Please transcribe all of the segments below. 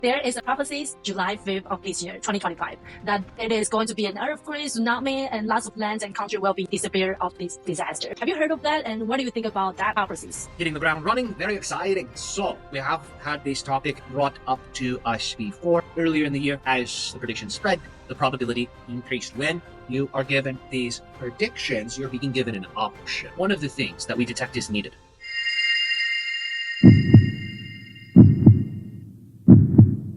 There is a Prophecies July 5th of this year, 2025, that it is going to be an earthquake, tsunami, and lots of lands and country will be disappeared of this disaster. Have you heard of that? And what do you think about that prophecies? Hitting the ground running, very exciting. So we have had this topic brought up to us before. Earlier in the year, as the predictions spread, the probability increased. When you are given these predictions, you're being given an option. One of the things that we detect is needed.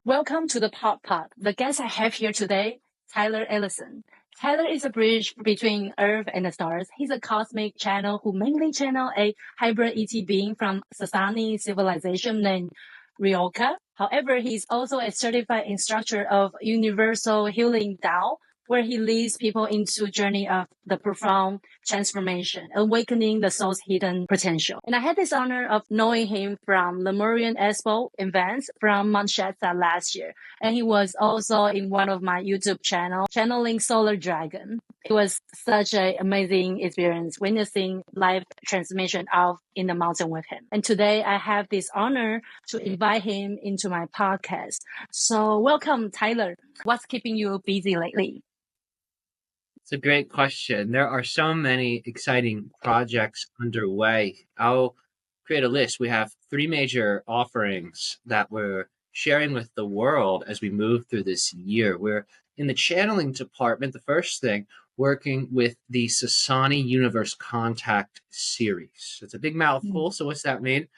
Welcome to the Pod. The guest I have here today, Tyler Ellison. Tyler is a bridge between Earth and the stars. He's a cosmic channel who mainly channel a hybrid ET being from Sassani civilization named Ryokah. However, he's also a certified instructor of Universal Healing Tao, where he leads people into a journey of the profound transformation, awakening the soul's hidden potential. And I had this honor of knowing him from Lemurian Expo events from Manchester last year. And he was also in one of my YouTube channel, channeling Solar Dragon. It was such an amazing experience witnessing live transmission out in the mountain with him. And today I have this honor to invite him into my podcast. So welcome, Tyler. What's keeping you busy lately? It's a great question. There are so many exciting projects underway. I'll create a list. We have 3 major offerings that we're sharing with the world as we move through this year. We're in the channeling department, the first thing, working with the Sassani Universe Contact series. It's a big mouthful, so what's that mean?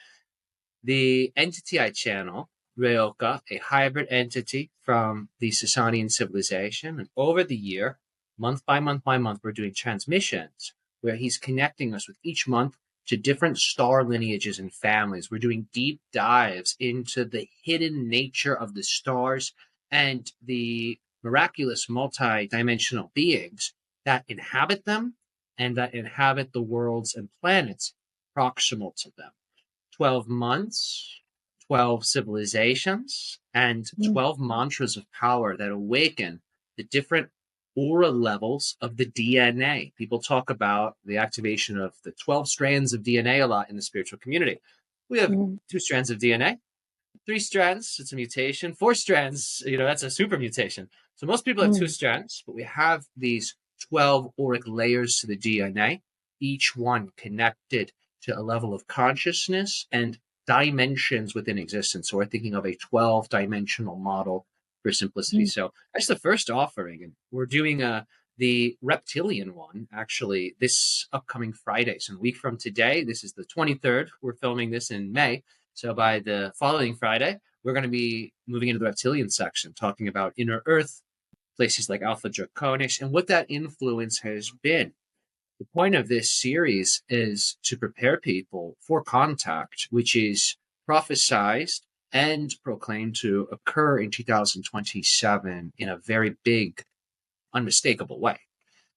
The entity I channel, Ryokah, a hybrid entity from the Sassanian civilization, and over the year, month by month by month, we're doing transmissions where he's connecting us with each month to different star lineages and families. We're doing deep dives into the hidden nature of the stars and the miraculous multi-dimensional beings that inhabit them and that inhabit the worlds and planets proximal to them. 12 months, 12 civilizations, and 12 mantras of power that awaken the different aura levels of the DNA. People talk about the activation of the 12 strands of DNA a lot in the spiritual community. We have 2 strands of DNA, 3 strands, it's a mutation, 4 strands, that's a super mutation. So most people have 2 strands, but we have these 12 auric layers to the DNA, each one connected to a level of consciousness and dimensions within existence. So we're thinking of a 12-dimensional model for simplicity. So that's the first offering. And we're doing the reptilian one, actually, this upcoming Friday. So a week from today, this is the 23rd. We're filming this in May. So by the following Friday, we're going to be moving into the reptilian section, talking about inner Earth, places like Alpha Draconis, and what that influence has been. The point of this series is to prepare people for contact, which is prophesized and proclaimed to occur in 2027 in a very big, unmistakable way.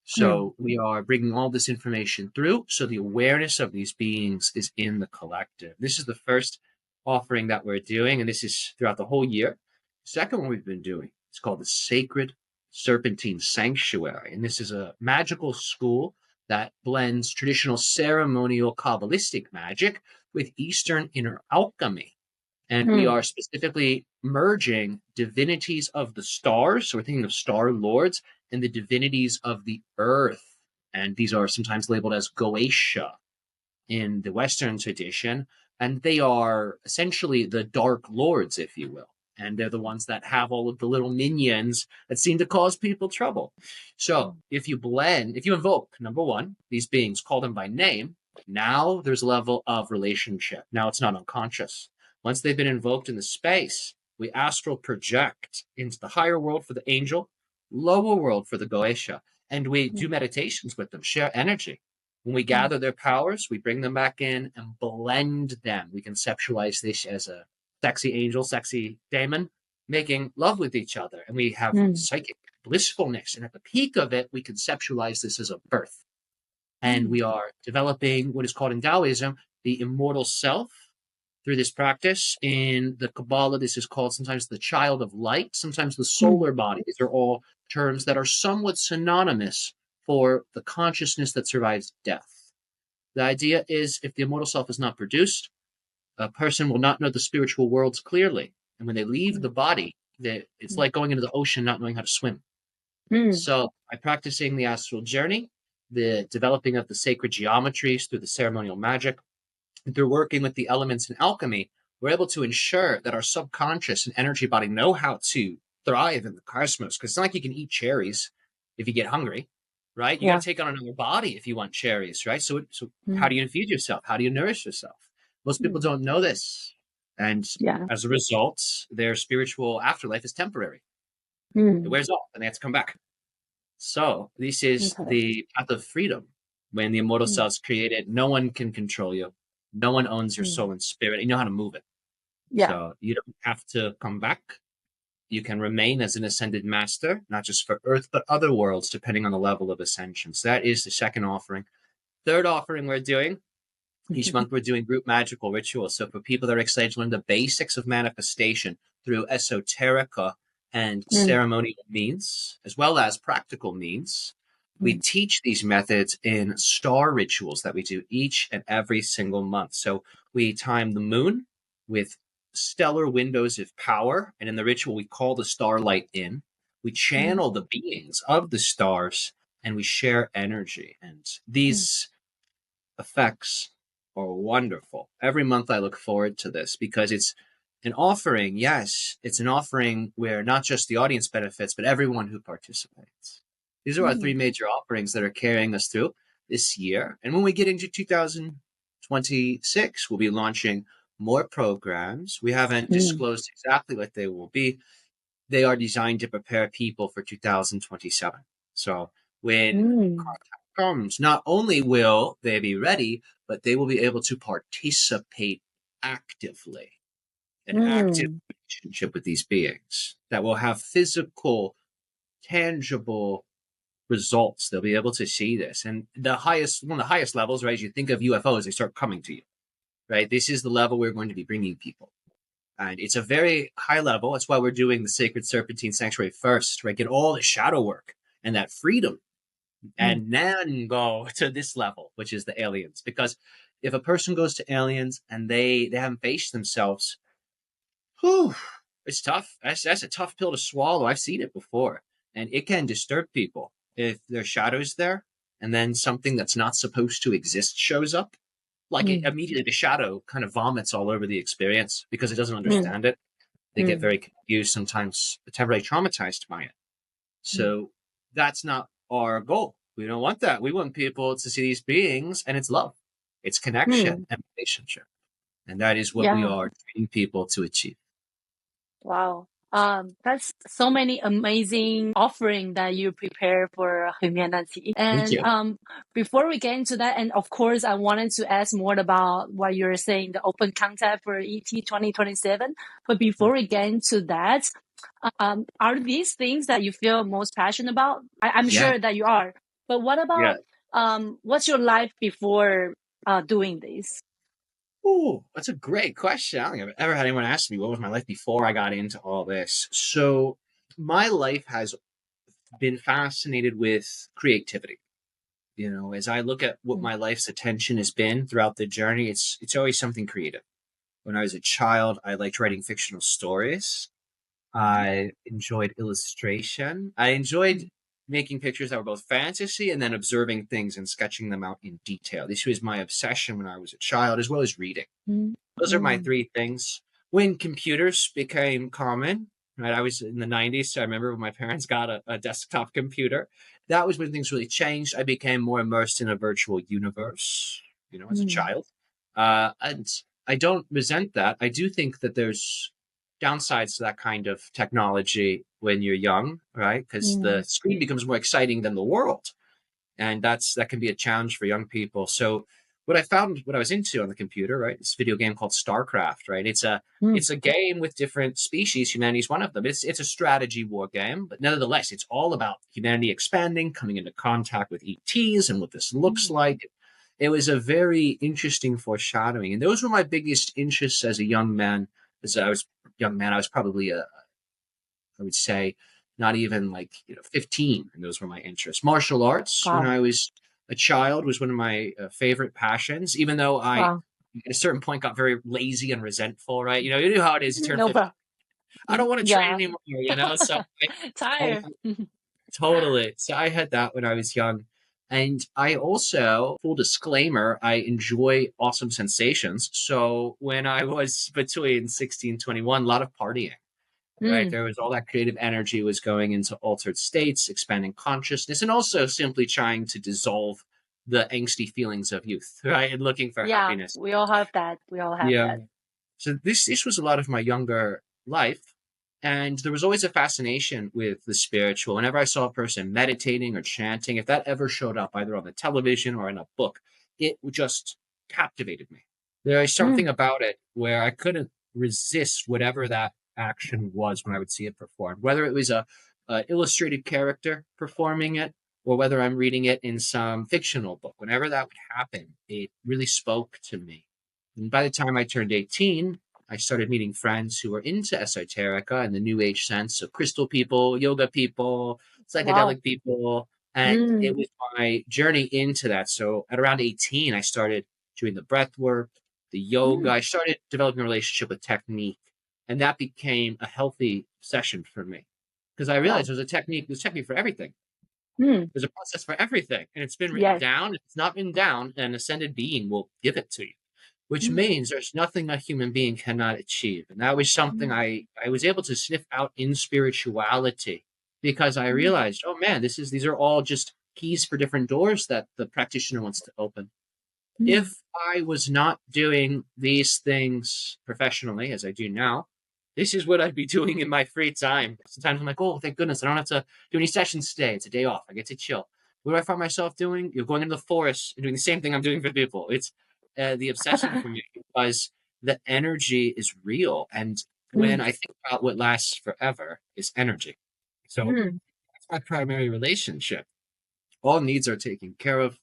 So we are bringing all this information through, so the awareness of these beings is in the collective. This is the first offering that we're doing, and this is throughout the whole year. The second one we've been doing is called the Sacred Serpentine Sanctuary, and this is a magical school that blends traditional ceremonial Kabbalistic magic with Eastern inner alchemy. And we are specifically merging divinities of the stars. So we're thinking of star lords and the divinities of the earth. And these are sometimes labeled as Goetia in the Western tradition. And they are essentially the dark lords, if you will. And they're the ones that have all of the little minions that seem to cause people trouble. So if you invoke, number one, these beings, call them by name, now there's a level of relationship. Now it's not unconscious. Once they've been invoked in the space, we astral project into the higher world for the angel, lower world for the Goetia, and we do meditations with them, share energy. When we gather their powers, we bring them back in and blend them. We conceptualize this as a sexy angel, sexy daemon, making love with each other. And we have psychic blissfulness. And at the peak of it, we conceptualize this as a birth. And we are developing what is called in Taoism, the immortal self. Through this practice, in the Kabbalah, this is called sometimes the child of light, sometimes the solar body. These are all terms that are somewhat synonymous for the consciousness that survives death. The idea is if the immortal self is not produced, a person will not know the spiritual worlds clearly. And when they leave the body, it's like going into the ocean not knowing how to swim. So by practicing the astral journey, the developing of the sacred geometries through the ceremonial magic, and through working with the elements in alchemy, we're able to ensure that our subconscious and energy body know how to thrive in the cosmos. Because it's not like you can eat cherries if you get hungry, right? You got to take on another body if you want cherries, right? So how do you feed yourself? How do you nourish yourself? Most people don't know this. And as a result, their spiritual afterlife is temporary. It wears off and they have to come back. So this is the path of freedom. When the immortal self is created, no one can control you. No one owns your soul and spirit. You know how to move it. So you don't have to come back. You can remain as an ascended master, not just for Earth, but other worlds, depending on the level of ascension. So that is the second offering. Third offering we're doing, each month we're doing group magical rituals. So for people that are excited to learn the basics of manifestation through esoterica and ceremonial means, as well as practical means, we teach these methods in star rituals that we do each and every single month. So we time the moon with stellar windows of power. And in the ritual, we call the starlight in. We channel the beings of the stars and we share energy. And these effects are wonderful. Every month I look forward to this because it's an offering. Yes, it's an offering where not just the audience benefits, but everyone who participates. These are our three major offerings that are carrying us through this year. And when we get into 2026, we'll be launching more programs. We haven't disclosed exactly what they will be. They are designed to prepare people for 2027. So when contact comes, not only will they be ready, but they will be able to participate actively. An active relationship with these beings that will have physical, tangible results. They'll be able to see this. And one of the highest levels, right, as you think of UFOs, they start coming to you, right? This is the level we're going to be bringing people. And it's a very high level. That's why we're doing the Sacred Serpentine Sanctuary first, right? Get all the shadow work and that freedom. And then go to this level, which is the aliens. Because if a person goes to aliens and they haven't faced themselves, it's tough. That's a tough pill to swallow. I've seen it before. And it can disturb people. If their shadow's there and then something that's not supposed to exist shows up, like immediately the shadow kind of vomits all over the experience because it doesn't understand it. They get very confused, sometimes temporarily traumatized by it. So that's not our goal. We don't want that. We want people to see these beings and it's love. It's connection and relationship. And that is what we are training people to achieve. Wow. That's so many amazing offering that you prepare for humanity. And before we get into that, and of course, I wanted to ask more about what you're saying, the open contact for ET 2027. But before we get into that, are these things that you feel most passionate about? I'm sure that you are. But what about what's your life before doing this? Oh, that's a great question. I don't think I've ever had anyone ask me what was my life before I got into all this. So my life has been fascinated with creativity. You know, as I look at what my life's attention has been throughout the journey, it's always something creative. When I was a child, I liked writing fictional stories. I enjoyed illustration. I enjoyed making pictures that were both fantasy and then observing things and sketching them out in detail. This was my obsession when I was a child, as well as reading. Those are my three things. When computers became common, right? I was in the 90s, so I remember when my parents got a desktop computer. That was when things really changed. I became more immersed in a virtual universe, you know, as a child. And I don't resent that. I do think that there's downsides to that kind of technology when you're young, right? Because the screen becomes more exciting than the world. And that can be a challenge for young people. So what I found, what I was into on the computer, right? This video game called StarCraft, right? It's a game with different species. Humanity is one of them. It's a strategy war game, but nevertheless, it's all about humanity expanding, coming into contact with ETs and what this looks like. It was a very interesting foreshadowing. And those were my biggest interests as a young man. As I was I was probably I would say not even 15. And those were my interests. Martial arts when I was a child was one of my favorite passions, even though I at a certain point got very lazy and resentful, right? You know how it is. You turn 15, I don't want to train Yeah. anymore, you know? So Tired. totally. So I had that when I was young. And I also, full disclaimer, I enjoy awesome sensations. So when I was between 16 and 21, a lot of partying, right? Mm. There was all that creative energy was going into altered states, expanding consciousness, and also simply trying to dissolve the angsty feelings of youth, right? And looking for Yeah, happiness. we all have that. We all have Yeah. that. So this was a lot of my younger life. And there was always a fascination with the spiritual. Whenever I saw a person meditating or chanting, if that ever showed up either on the television or in a book, it just captivated me. There is something Mm. about it where I couldn't resist whatever that action was when I would see it performed, whether it was a illustrated character performing it or whether I'm reading it in some fictional book. Whenever that would happen, it really spoke to me. And by the time I turned 18, I started meeting friends who were into esoterica and the new age sense. So crystal people, yoga people, Wow. psychedelic people. And Mm. it was my journey into that. So at around 18, I started doing the breath work, the yoga. Mm. I started developing a relationship with technique. And that became a healthy session for me. Because I realized Wow. there's a technique for everything. Mm. There's a process for everything. And it's been written Yes. down. If it's not written down, an ascended being will give it to you, which Mm. means there's nothing a human being cannot achieve. And that was something Mm. I was able to sniff out in spirituality because I Mm. realized, oh man, these are all just keys for different doors that the practitioner wants to open. Mm. If I was not doing these things professionally, as I do now, this is what I'd be doing in my free time. Sometimes I'm like, oh, thank goodness, I don't have to do any sessions today. It's a day off. I get to chill. What do I find myself doing? You're going into the forest and doing the same thing I'm doing for people. It's the obsession for me because the energy is real. And when Mm. I think about what lasts forever is energy. So Mm. that's my primary relationship. All needs are taken care of.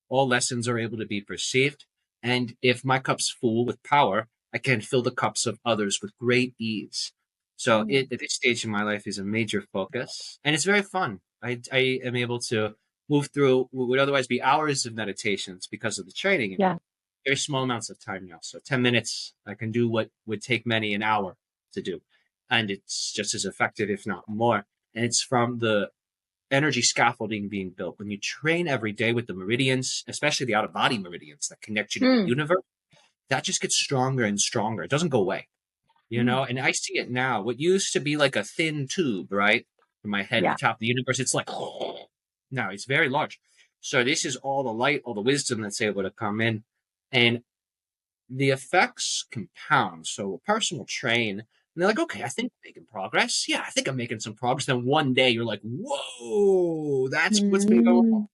All lessons are able to be perceived. And if my cup's full with power, I can fill the cups of others with great ease. So Mm. it, at this stage in my life, is a major focus. And it's very fun. I am able to move through what would otherwise be hours of meditations because of the training in Yeah. very small amounts of time now. So 10 minutes, I can do what would take many an hour to do. And it's just as effective, if not more. And it's from the energy scaffolding being built. When you train every day with the meridians, especially the out of body meridians that connect you to the Mm. universe, that just gets stronger and stronger. It doesn't go away, you Mm. know? And I see it now. What used to be like a thin tube, right? From my head to the Yeah. top of the universe, it's like, now it's very large. So this is all the light, all the wisdom that's able to come in. And the effects compound. So a person will train and they're like, okay, I think I'm making progress. Yeah, I think I'm making some progress. Then one day you're like, whoa, that's what's been going on. Mm.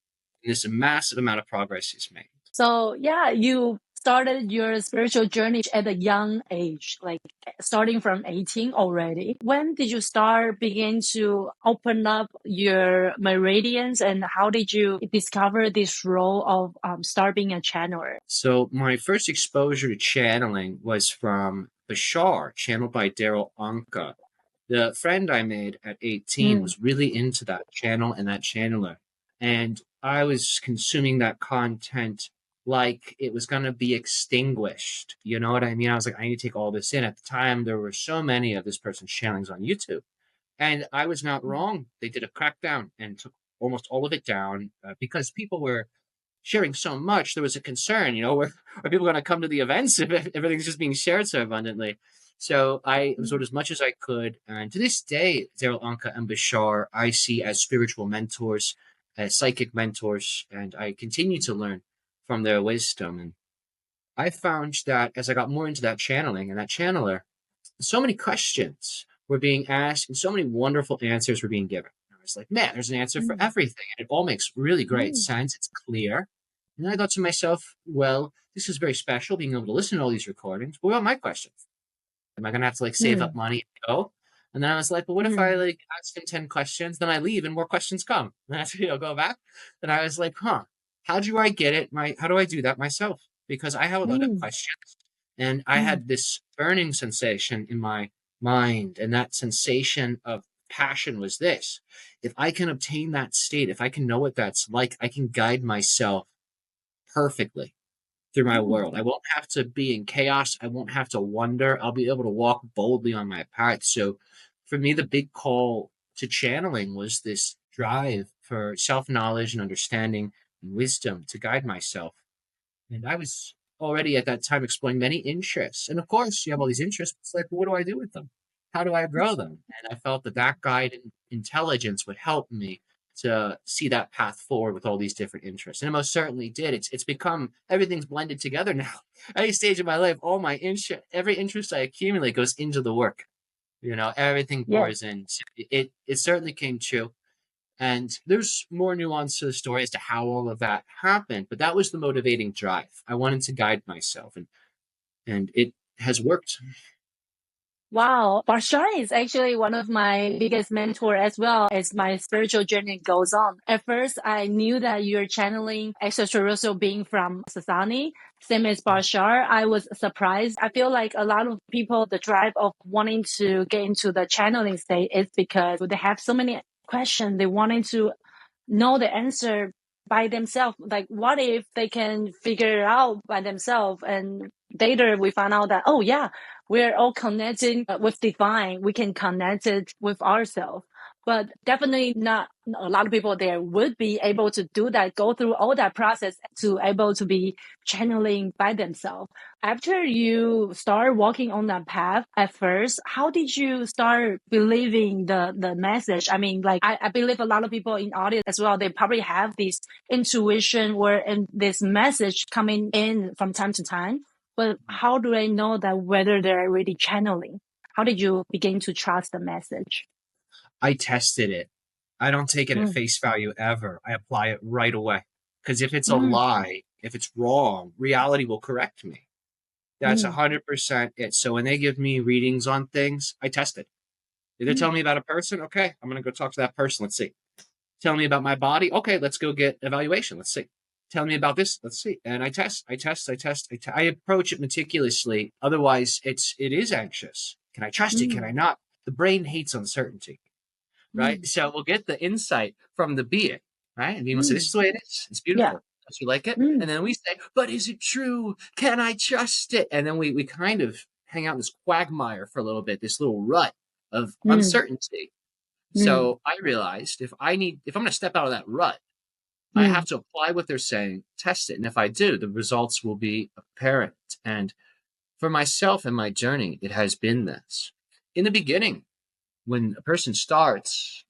And this massive amount of progress is made. So yeah, you started your spiritual journey at a young age, like starting from 18 already. When did you begin to open up your meridians, and how did you discover this role of start being a channeler? So my first exposure to channeling was from Bashar, channeled by Daryl Anka. The friend I made at 18 Mm. was really into that channel and that channeler. And I was consuming that content like it was going to be extinguished. You know what I mean? I was like, I need to take all this in. At the time, there were so many of this person's channelings on YouTube. And I was not wrong. They did a crackdown and took almost all of it down because people were sharing so much. There was a concern, you know, are people going to come to the events if everything's just being shared so abundantly? So I absorbed as much as I could. And to this day, Daryl Anka and Bashar, I see as spiritual mentors, as psychic mentors, and I continue to learn from their wisdom. And I found that as I got more into that channeling and that channeler, so many questions were being asked and so many wonderful answers were being given. I was like, man, there's an answer for Mm. everything. And it all makes really great Mm. sense. It's clear. And I thought to myself, well, this is very special being able to listen to all these recordings. What about my questions? Am I going to have to like save up Mm. money and go? And then I was like, well, what if I Mm. like ask him 10 questions, then I leave and more questions come? And I go back. And I was like, how do I get it? How do I do that myself? Because I have a lot of Mm. questions. And I Mm. had this burning sensation in my mind. And that sensation of passion was this. If I can obtain that state, if I can know what that's like, I can guide myself perfectly. through my world. I won't have to be in chaos. I won't have to wonder. I'll be able to walk boldly on my path. So for me, the big call to channeling was this drive for self-knowledge and understanding and wisdom to guide myself. And I was already at that time exploring many interests. And of course, you have all these interests. It's like, what do I do with them? How do I grow them? And I felt that guide and intelligence would help me to see that path forward with all these different interests. And it most certainly did. It's become, everything's blended together now. At any stage of my life, all my every interest I accumulate goes into the work. Everything pours in. So it certainly came true. And there's more nuance to the story as to how all of that happened, but that was the motivating drive. I wanted to guide myself, and it has worked. Wow. Bashar is actually one of my biggest mentors as well as my spiritual journey goes on. At first, I knew that you're channeling extraterrestrial being from Sassani, same as Bashar. I was surprised. I feel like a lot of people, the drive of wanting to get into the channeling state is because they have so many questions. They wanted to know the answer by themselves. Like, what if they can figure it out by themselves? And later we found out that, oh yeah, we're all connected with divine. We can connect it with ourselves. But definitely not a lot of people there would be able to do that, go through all that process to able to be channeling by themselves. After you start walking on that path at first, how did you start believing the message? I mean, like, I believe a lot of people in audience as well, they probably have this intuition or this message coming in from time to time. But how do they know that whether they're really channeling? How did you begin to trust the message? I tested it. I don't take it at face value ever. I apply it right away. Because if it's a lie, if it's wrong, reality will correct me. That's 100% it. So when they give me readings on things, I test it. If they're telling me about a person, okay, I'm going to go talk to that person. Let's see. Tell me about my body. Okay, let's go get evaluation. Let's see. Tell me about this. Let's see. And I test. I approach it meticulously. Otherwise, it is anxious. Can I trust it? Can I not? The brain hates uncertainty, right? So we'll get the insight from the being, right? And we'll say, this is the way it is. It's beautiful. Yeah. Don't you like it? And then we say, but is it true? Can I trust it? And then we kind of hang out in this quagmire for a little bit, this little rut of uncertainty. So I realized if I'm going to step out of that rut, I have to apply what they're saying, test it. And if I do, the results will be apparent. And for myself and my journey, it has been this. In the beginning, when a person starts,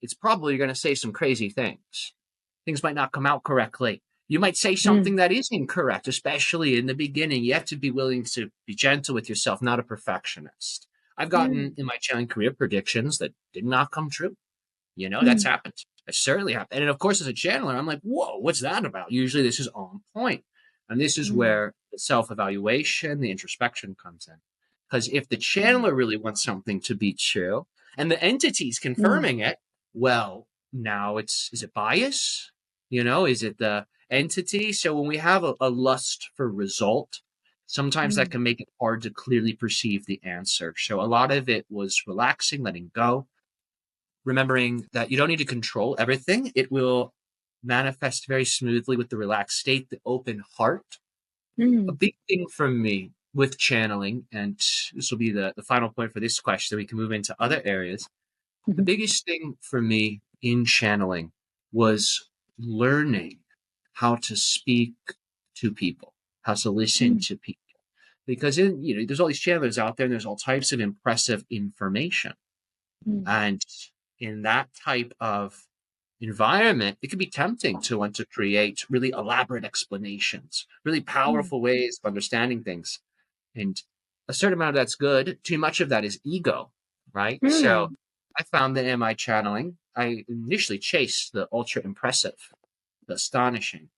it's probably going to say some crazy things. Things might not come out correctly. You might say something that is incorrect, especially in the beginning. You have to be willing to be gentle with yourself, not a perfectionist. I've gotten in my channeling career predictions that did not come true. That's happened. It certainly happened. And of course, as a channeler, I'm like, whoa, what's that about? Usually this is on point. And this is where the self-evaluation, the introspection comes in. Because if the channeler really wants something to be true and the entity's confirming it, well, now is it bias? Is it the entity? So when we have a lust for result, sometimes that can make it hard to clearly perceive the answer. So a lot of it was relaxing, letting go, remembering that you don't need to control everything. It will manifest very smoothly with the relaxed state, the open heart. A big thing for me with channeling, and this will be the final point for this question, so we can move into other areas. The biggest thing for me in channeling was learning how to speak to people, how to listen to people. Because there's all these channelers out there, and there's all types of impressive information. And in that type of environment, it can be tempting to want to create really elaborate explanations, really powerful ways of understanding things. And a certain amount of that's good. Too much of that is ego, right? So I found that in my channeling, I initially chased the ultra impressive, the astonishing.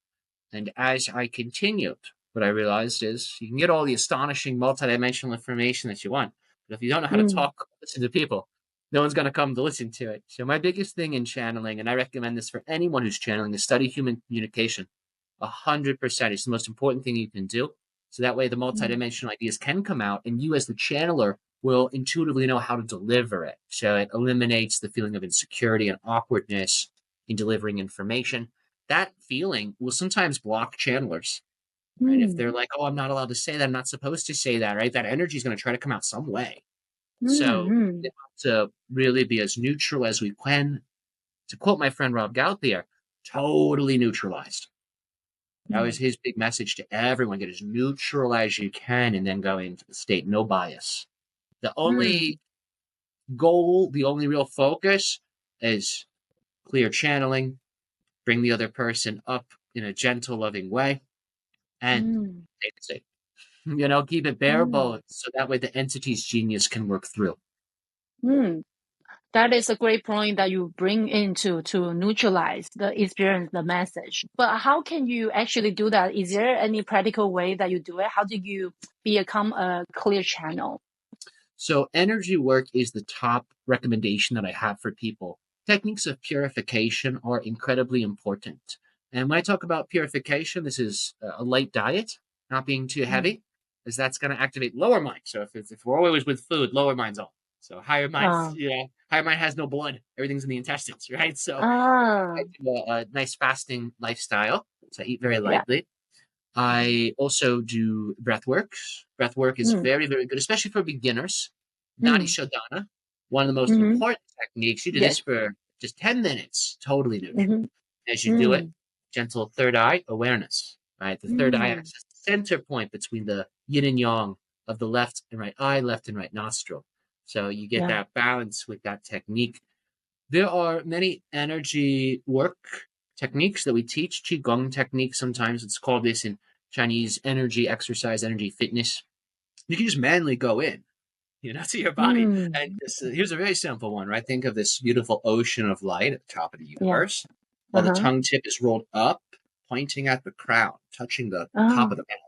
And as I continued, what I realized is you can get all the astonishing multidimensional information that you want. But if you don't know how to talk, listen to people, no one's going to come to listen to it. So my biggest thing in channeling, and I recommend this for anyone who's channeling, is study human communication. 100% is the most important thing you can do. So that way the multidimensional ideas can come out, and you as the channeler will intuitively know how to deliver it. So it eliminates the feeling of insecurity and awkwardness in delivering information. That feeling will sometimes block channelers. right? If they're like, oh, I'm not allowed to say that, I'm not supposed to say that, right? That energy is going to try to come out some way. So we have to really be as neutral as we can. To quote my friend Rob Gauthier, totally neutralized. That was his big message to everyone. Get as neutral as you can and then go into the state. No bias. The only goal, the only real focus is clear channeling, bring the other person up in a gentle, loving way, and take it safe. You know, keep it bare bones so that way the entity's genius can work through. That is a great point that you bring into to neutralize the experience, the message. But how can you actually do that? Is there any practical way that you do it? How do you become a clear channel? So energy work is the top recommendation that I have for people. Techniques of purification are incredibly important. And when I talk about purification, this is a light diet, not being too heavy, because that's going to activate lower mind. So if we're always with food, lower mind's on. So higher mind, higher mind has no blood. Everything's in the intestines, right? So I do a nice fasting lifestyle. So I eat very lightly. I also do breath work. Breath work is very, very good, especially for beginners. Nadi Shodhana, one of the most important techniques. You do this for just 10 minutes, totally neutral. As you do it, gentle third eye awareness, right? The third eye acts as the center point between the yin and yang of the left and right eye, left and right nostril. So you get that balance with that technique. There are many energy work techniques that we teach, Qigong techniques. Sometimes it's called this in Chinese energy exercise, energy fitness. You can just manually go in, you know, to your body. And here's a very simple one, right? Think of this beautiful ocean of light at the top of the universe. While the tongue tip is rolled up, pointing at the crown, touching the top of the mouth.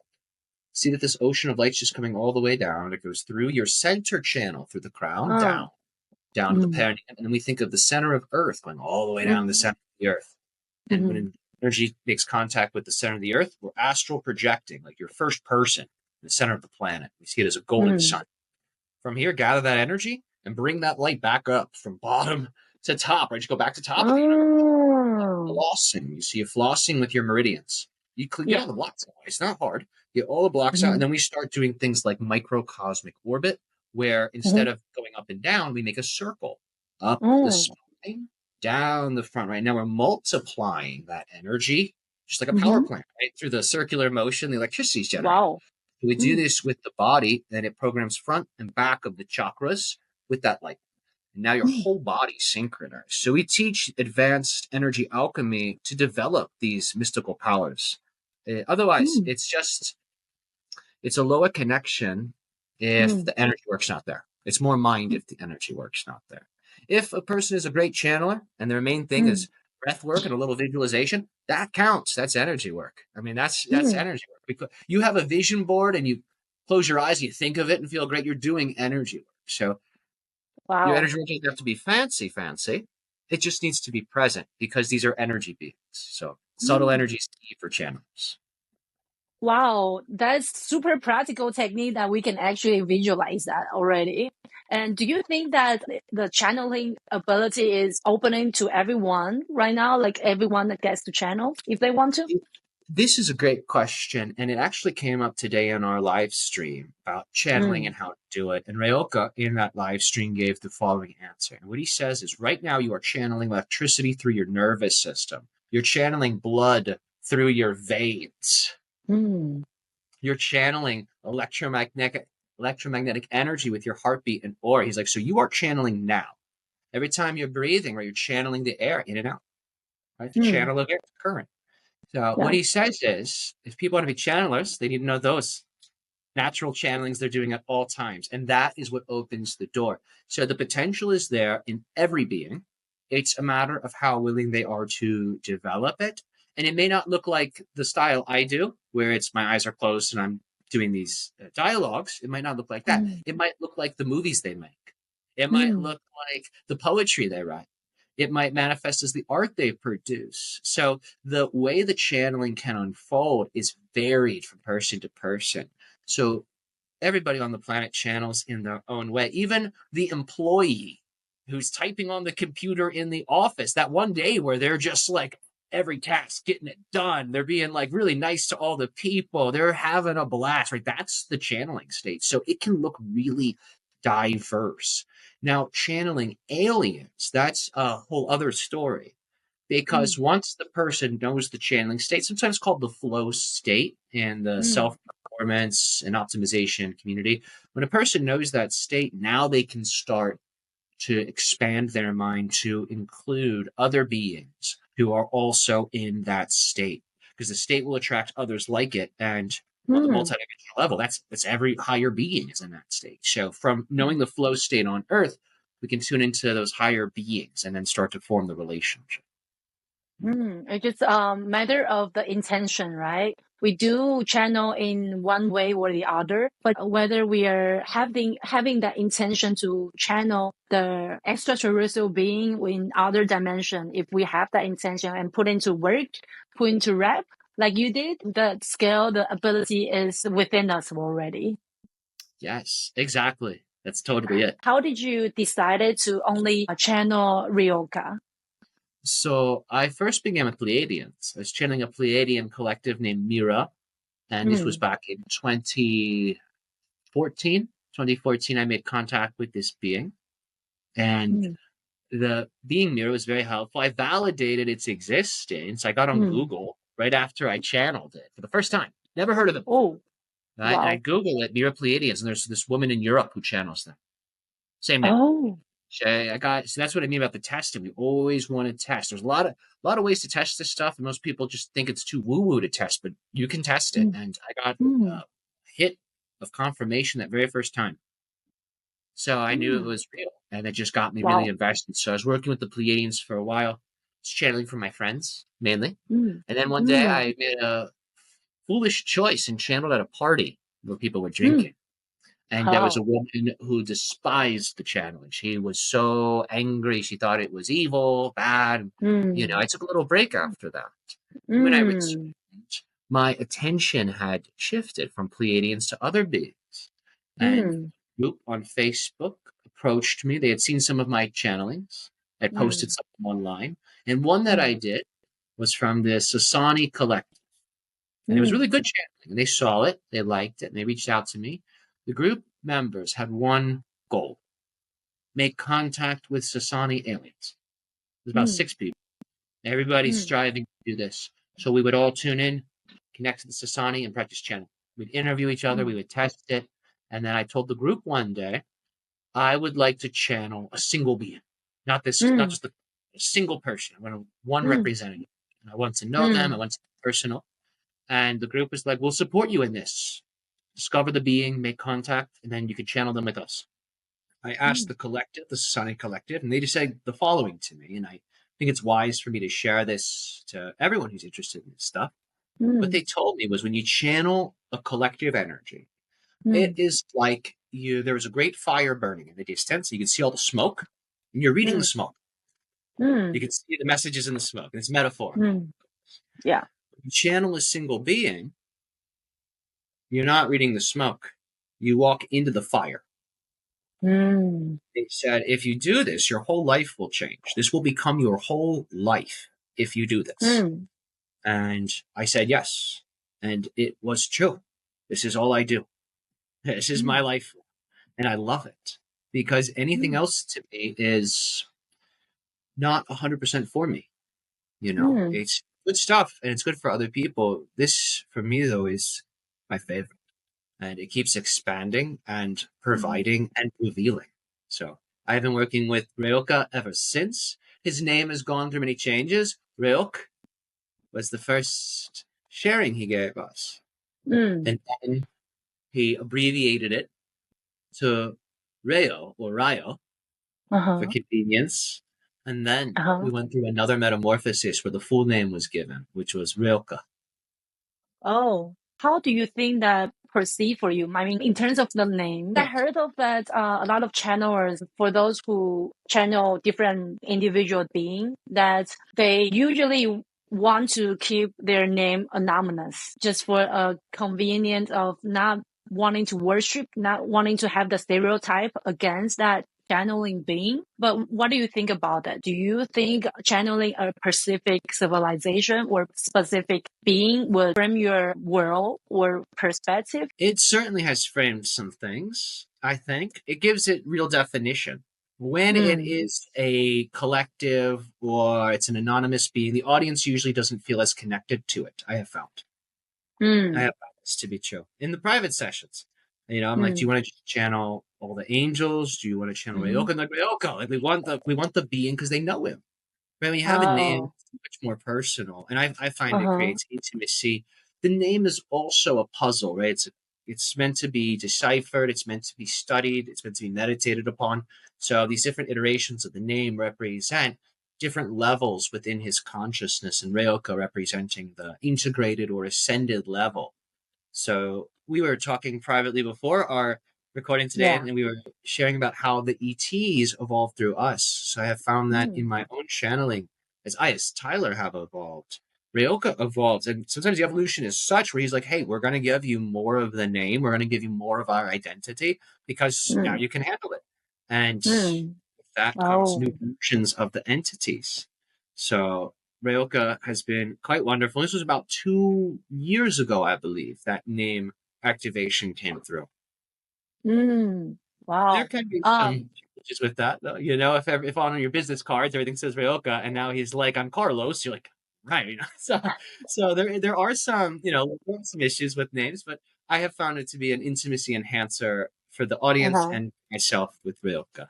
See that this ocean of light's just coming all the way down. It goes through your center channel, through the crown, down to the perineum. And then we think of the center of Earth going all the way down the center of the Earth. And when energy makes contact with the center of the Earth, we're astral projecting, like your first person in the center of the planet. We see it as a golden sun. From here, gather that energy and bring that light back up from bottom to top, right? Just go back to top of the Earth. Flossing. You see it flossing with your meridians. You get all the blocks out. It's not hard. Get all the blocks out. And then we start doing things like microcosmic orbit, where instead of going up and down, we make a circle up the spine, down the front. Right now, we're multiplying that energy, just like a power plant, right? Through the circular motion, the electricity is generated. Wow. We do this with the body, and it programs front and back of the chakras with that light. And now your whole body's synchronized. So we teach advanced energy alchemy to develop these mystical powers. Otherwise, it's a lower connection if the energy work's not there. It's more mind if the energy work's not there. If a person is a great channeler and their main thing is breath work and a little visualization, that counts. That's energy work. I mean, that's energy work. Because you have a vision board and you close your eyes, you think of it and feel great. You're doing energy work. So your energy work doesn't have to be fancy. It just needs to be present because these are energy beings. So subtle energy is key for channels. Wow, that's super practical technique that we can actually visualize that already. And do you think that the channeling ability is opening to everyone right now? Like everyone that gets to channel if they want to? This is a great question. And it actually came up today in our live stream about channeling and how to do it. And Ryokah in that live stream gave the following answer. And what he says is right now you are channeling electricity through your nervous system. You're channeling blood through your veins. You're channeling electromagnetic energy with your heartbeat and aura. He's like, so you are channeling now. Every time you're breathing, right, you're channeling the air in and out. Right? The channel of air, current. So what he says is, if people want to be channelers, they need to know those natural channelings they're doing at all times. And that is what opens the door. So the potential is there in every being. It's a matter of how willing they are to develop it. And it may not look like the style I do, where it's my eyes are closed and I'm doing these dialogues. It might not look like that. It might look like the movies they make. It might look like the poetry they write. It might manifest as the art they produce. So the way the channeling can unfold is varied from person to person. So everybody on the planet channels in their own way. Even the employee who's typing on the computer in the office, that one day where they're just like every task, getting it done. They're being like really nice to all the people. They're having a blast, right? That's the channeling state. So it can look really diverse. Now, channeling aliens, that's a whole other story. Because once the person knows the channeling state, sometimes called the flow state in the self-performance and optimization community, when a person knows that state, now they can start to expand their mind to include other beings who are also in that state. Because the state will attract others like it. And on the multidimensional level, that's every higher being is in that state. So from knowing the flow state on Earth, we can tune into those higher beings and then start to form the relationship. It's just a matter of the intention, right? We do channel in one way or the other, but whether we are having that intention to channel the extraterrestrial being in other dimension, if we have that intention and put into work, put into rep, like you did, the skill, the ability is within us already. Yes, exactly. That's totally it. How did you decide to only channel Ryokah? So I first began with Pleiadians. I was channeling a Pleiadian collective named Mira, and this was back in 2014. 2014, I made contact with this being, and the being Mira was very helpful. I validated its existence. I got on Google right after I channeled it for the first time. Never heard of them. Oh, right? wow. I Googled it, Mira Pleiadians, and there's this woman in Europe who channels them. Same name. Oh. So that's what I mean about the testing. We always want to test. There's a lot of ways to test this stuff, and most people just think it's too woo-woo to test, but you can test it. And I got a hit of confirmation that very first time. So I knew it was real, and it just got me really invested. So I was working with the Pleiadians for a while, just channeling for my friends, mainly. And then one day I made a foolish choice and channeled at a party where people were drinking. And there was a woman who despised the channeling. She was so angry. She thought it was evil, bad. I took a little break after that. When I returned, my attention had shifted from Pleiadians to other beings. And a group on Facebook approached me. They had seen some of my channelings. I posted something online. And one that I did was from the Sassani collective. And it was really good channeling. And they saw it. They liked it. And they reached out to me. The group members had one goal: make contact with Sassani aliens. There's about 6 people. Everybody's striving to do this. So we would all tune in, connect to the Sassani, and practice channel. We'd interview each other. We would test it. And then I told the group one day, I would like to channel a single being, not just a single person. I want one representative. And I want to know them. I want to be personal. And the group was like, we'll support you in this. Discover the being, make contact, and then you can channel them with us. I asked the collective, the Sassani collective, and they just said the following to me, and I think it's wise for me to share this to everyone who's interested in this stuff. What they told me was when you channel a collective energy, it is like there was a great fire burning in the distance. You can see all the smoke, and you're reading the smoke. You can see the messages in the smoke, and it's metaphor. Yeah. When you channel a single being, you're not reading the smoke. You walk into the fire. They said, if you do this, your whole life will change. This will become your whole life if you do this. And I said, yes. And it was true. This is all I do. This is my life. And I love it. Because anything else to me is not 100% for me. It's good stuff and it's good for other people. This, for me, though, is my favorite, and it keeps expanding and providing and revealing. So I've been working with Ryokah ever since. His name has gone through many changes. Ryok was the first sharing he gave us, and then he abbreviated it to Ryo or Ryo for convenience, and then we went through another metamorphosis where the full name was given, which was Ryokah. Oh, how do you think that proceed for you? I mean, in terms of the name, I heard of that a lot of channelers, for those who channel different individual beings, that they usually want to keep their name anonymous just for a convenience of not wanting to worship, not wanting to have the stereotype against that channeling being. But what do you think about that? Do you think channeling a specific civilization or specific being would frame your world or perspective? It certainly has framed some things, I think. It gives it real definition. When it is a collective or it's an anonymous being, the audience usually doesn't feel as connected to it, I have found. I have found this to be true. In the private sessions, I'm like, do you want to channel all the angels? Do you want to channel Ryokah? Like, Ryokah. Like, we want the being because they know him. Right? When you have a name, it's much more personal. And I find it creates intimacy. The name is also a puzzle, right? It's meant to be deciphered. It's meant to be studied. It's meant to be meditated upon. So these different iterations of the name represent different levels within his consciousness, and Ryokah representing the integrated or ascended level. So we were talking privately before our recording today, and we were sharing about how the ETs evolved through us. So I have found that in my own channeling, as Tyler, have evolved. Ryokah evolves, and sometimes the evolution is such where he's like, hey, we're going to give you more of the name. We're going to give you more of our identity because now you can handle it. And with that comes new versions of the entities. So Ryokah has been quite wonderful. This was about 2 years ago, I believe, that name activation came through. Wow. There can be some changes with that, though. If on your business cards everything says Ryokah, and now he's like, I'm Carlos, you're like, right. So there are some, some issues with names, but I have found it to be an intimacy enhancer for the audience and myself with Ryokah.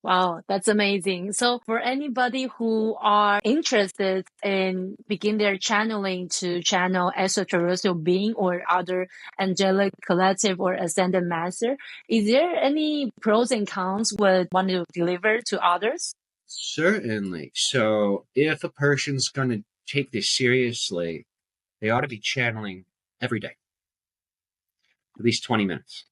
Wow, that's amazing. So for anybody who are interested in begin their channeling to channel extraterrestrial being or other angelic collective or ascended master, is there any pros and cons with want to deliver to others? Certainly. So if a person's going to take this seriously, they ought to be channeling every day, at least 20 minutes.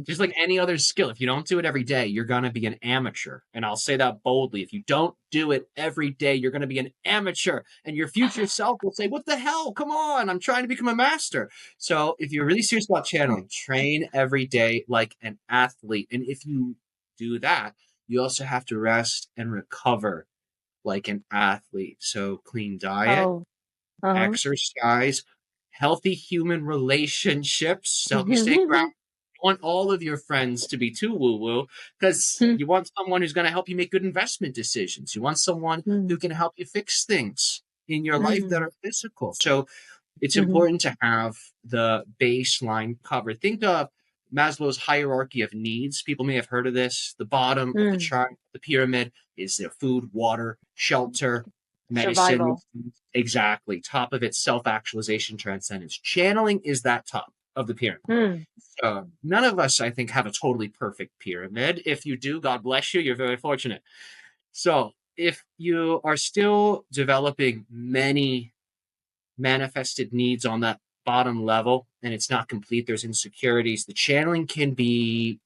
Just like any other skill, if you don't do it every day, you're going to be an amateur. And I'll say that boldly. If you don't do it every day, you're going to be an amateur. And your future self will say, what the hell? Come on, I'm trying to become a master. So if you're really serious about channeling, train every day like an athlete. And if you do that, you also have to rest and recover like an athlete. So clean diet, exercise, healthy human relationships to help you stay grounded. You want all of your friends to be too woo-woo because you want someone who's going to help you make good investment decisions. You want someone who can help you fix things in your life that are physical. So it's important to have the baseline covered. Think of Maslow's hierarchy of needs. People may have heard of this. The bottom of the chart, the pyramid, is their food, water, shelter, medicine. Survival. Exactly. Top of it, self-actualization, transcendence. Channeling is that top of the pyramid. None of us, I think, have a totally perfect pyramid. If you do, God bless you. You're very fortunate. So if you are still developing many manifested needs on that bottom level and it's not complete, there's insecurities, the channeling it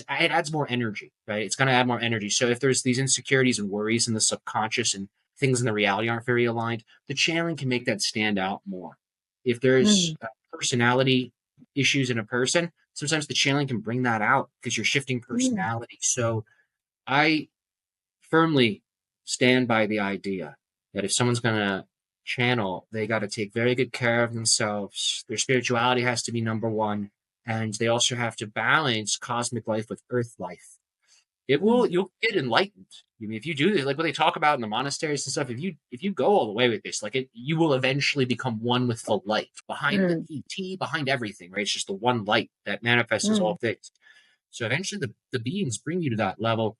adds more energy, right? It's going to add more energy. So if there's these insecurities and worries in the subconscious and things in the reality aren't very aligned, the channeling can make that stand out more. If there's personality issues in a person, sometimes the channeling can bring that out because you're shifting personality. So I firmly stand by the idea that if someone's going to channel, they got to take very good care of themselves. Their spirituality has to be number one. And they also have to balance cosmic life with earth life. You'll get enlightened. I mean, if you do this, like what they talk about in the monasteries and stuff, if you go all the way with this, you will eventually become one with the light behind the ET, behind everything, right? It's just the one light that manifests as all things. So eventually the beings bring you to that level.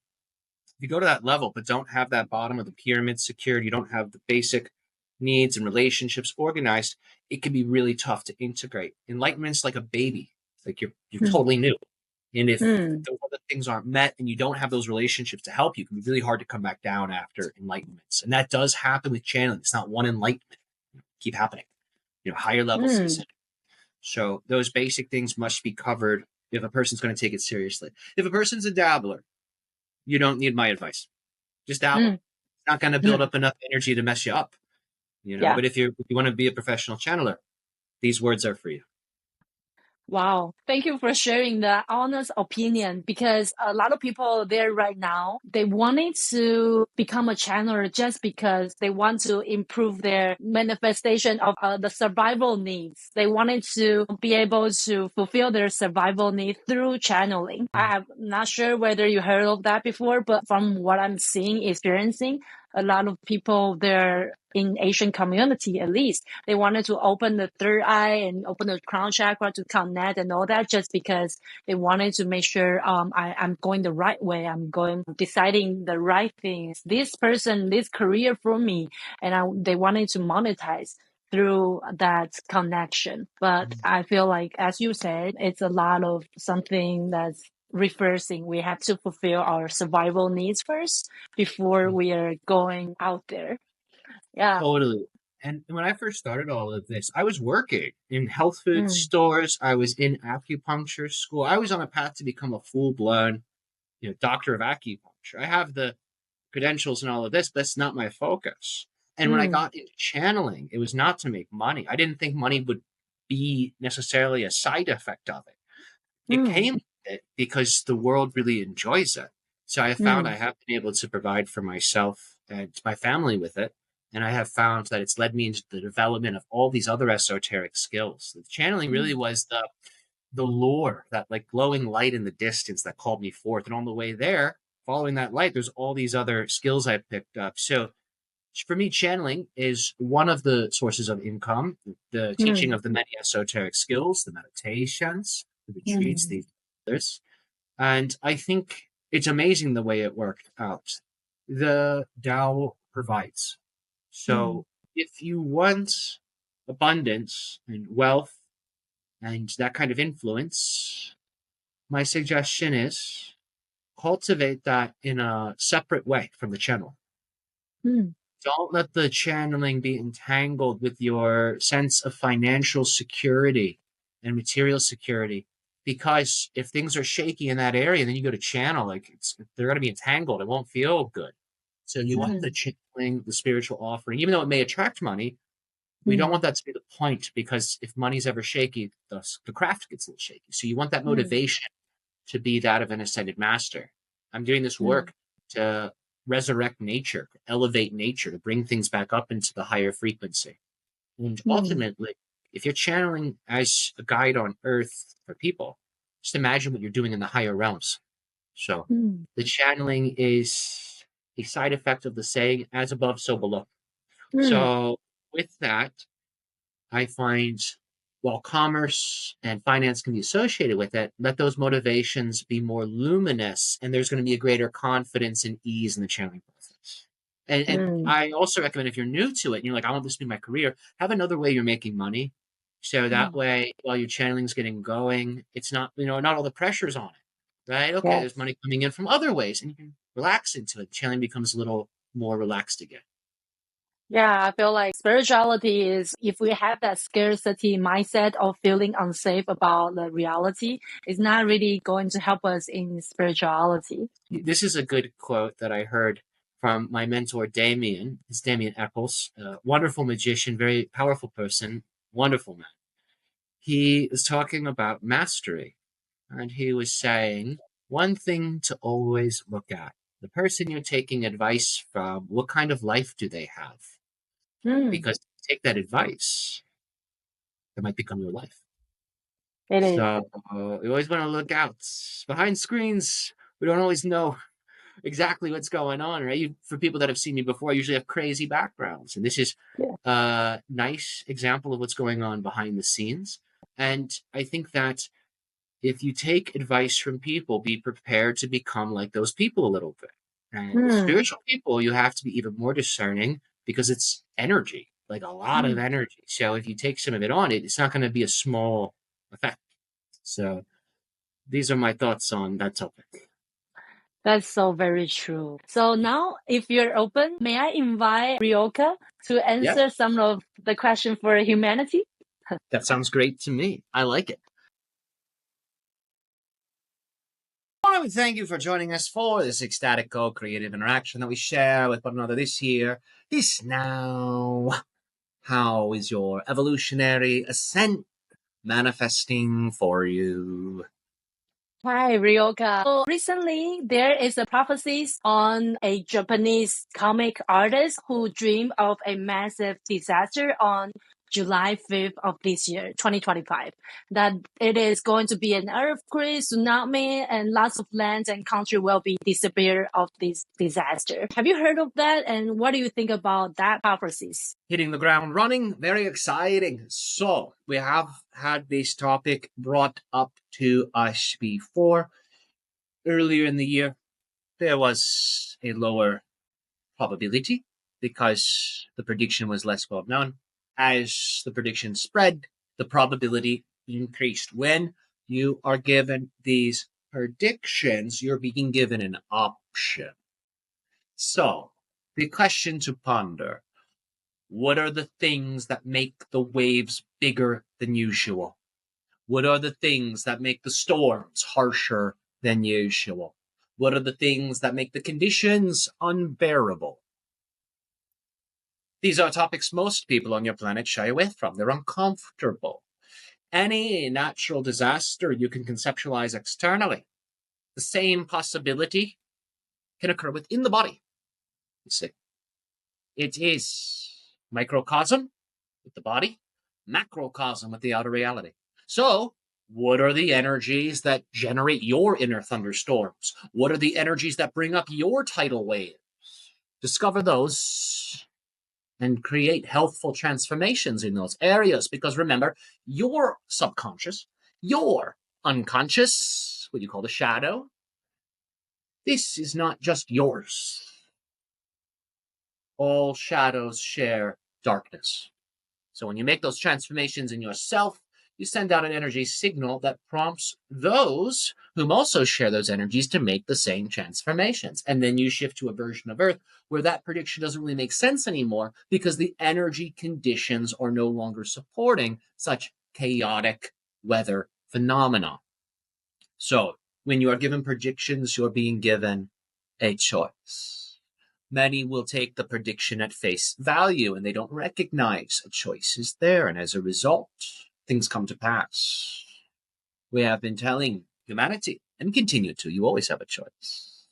If you go to that level, but don't have that bottom of the pyramid secured, you don't have the basic needs and relationships organized, it can be really tough to integrate. Enlightenment's like a baby. It's like you're totally new. And if those other things aren't met and you don't have those relationships to help you, it can be really hard to come back down after enlightenments. And that does happen with channeling. It's not one enlightenment. Keep happening. Higher levels of ascension. So those basic things must be covered if a person's going to take it seriously. If a person's a dabbler, you don't need my advice. Just dabble. It's not going to build up enough energy to mess you up. But if you want to be a professional channeler, these words are for you. Wow. Thank you for sharing the honest opinion, because a lot of people there right now, they wanted to become a channeler just because they want to improve their manifestation of the survival needs. They wanted to be able to fulfill their survival needs through channeling. I'm not sure whether you heard of that before, but from what I'm seeing, experiencing, a lot of people there in Asian community, at least, they wanted to open the third eye and open the crown chakra to connect and all that, just because they wanted to make sure I'm going the right way. I'm deciding the right things. This person, this career for me, and they wanted to monetize through that connection. But I feel like, as you said, it's a lot of something that's reversing. We have to fulfill our survival needs first before we are going out there. Yeah. Totally. And when I first started all of this, I was working in health food stores. I was in acupuncture school. I was on a path to become a full-blown, doctor of acupuncture. I have the credentials and all of this, but that's not my focus. And when I got into channeling, it was not to make money. I didn't think money would be necessarily a side effect of it. It came with it because the world really enjoys it. So I found I have been able to provide for myself and my family with it. And I have found that it's led me into the development of all these other esoteric skills. The channeling really was the lure, that like glowing light in the distance that called me forth. And on the way there, following that light, there's all these other skills I picked up. So for me, channeling is one of the sources of income, the teaching of the many esoteric skills, the meditations, the retreats, these others. And I think it's amazing the way it worked out. The Tao provides. So if you want abundance and wealth and that kind of influence, my suggestion is cultivate that in a separate way from the channel. Don't let the channeling be entangled with your sense of financial security and material security. Because if things are shaky in that area, then you go to channel, they're going to be entangled. It won't feel good. So you want the channeling, the spiritual offering, even though it may attract money, we don't want that to be the point, because if money's ever shaky, the craft gets a little shaky. So you want that motivation to be that of an ascended master. I'm doing this work to resurrect nature, elevate nature, to bring things back up into the higher frequency. And ultimately, if you're channeling as a guide on earth for people, just imagine what you're doing in the higher realms. So the channeling is a side effect of the saying, as above, so below. So with that, I find while commerce and finance can be associated with it, let those motivations be more luminous, and there's going to be a greater confidence and ease in the channeling process. And I also recommend, if you're new to it and you're like, I want this to be my career, have another way you're making money. So that way, while your channeling's getting going, it's not, not all the pressure's on it, right? Okay, there's money coming in from other ways, and you can relax into it. Channeling becomes a little more relaxed again. Yeah, I feel like spirituality is, if we have that scarcity mindset of feeling unsafe about the reality, it's not really going to help us in spirituality. This is a good quote that I heard from my mentor, Damien. It's Damien Eccles, a wonderful magician, very powerful person, wonderful man. He was talking about mastery, and he was saying, one thing to always look at: the person you're taking advice from, what kind of life do they have? Because take that advice, it might become your life. It is. So you always want to look out. Behind screens, we don't always know exactly what's going on, right? For people that have seen me before, I usually have crazy backgrounds. And this is a nice example of what's going on behind the scenes. And I think that if you take advice from people, be prepared to become like those people a little bit. And with spiritual people, you have to be even more discerning, because it's energy, like a lot of energy. So if you take some of it on, it's not going to be a small effect. So these are my thoughts on that topic. That's so very true. So now, if you're open, may I invite Ryokah to answer some of the questions for humanity? That sounds great to me. I like it. I would thank you for joining us for this ecstatic co-creative interaction that we share with one another this year. This now. How is your evolutionary ascent? manifesting for you. Hi, Ryokah. So recently, there is a prophecies on a Japanese comic artist who dreamed of a massive disaster on July 5th of this year, 2025, that it is going to be an earthquake, tsunami, and lots of lands and country will be disappear of this disaster. Have you heard of that? And what do you think about that prophecies? Hitting the ground running, very exciting. So we have had this topic brought up to us before. Earlier in the year, there was a lower probability because the prediction was less well known. As the prediction spread, the probability increased. When you are given these predictions, you're being given an option. So the question to ponder: what are the things that make the waves bigger than usual? What are the things that make the storms harsher than usual? What are the things that make the conditions unbearable? These are topics most people on your planet shy away from. They're uncomfortable. Any natural disaster you can conceptualize externally. The same possibility can occur within the body. You see, it is microcosm with the body, macrocosm with the outer reality. So, what are the energies that generate your inner thunderstorms? What are the energies that bring up your tidal waves? Discover those and create healthful transformations in those areas. Because remember, your subconscious, your unconscious, what you call the shadow, this is not just yours. All shadows share darkness. So when you make those transformations in yourself, you send out an energy signal that prompts those whom also share those energies to make the same transformations. And then you shift to a version of Earth where that prediction doesn't really make sense anymore because the energy conditions are no longer supporting such chaotic weather phenomena. So when you are given predictions, you're being given a choice. Many will take the prediction at face value and they don't recognize a choice is there. And as a result, things come to pass. We have been telling humanity and continue to, you always have a choice.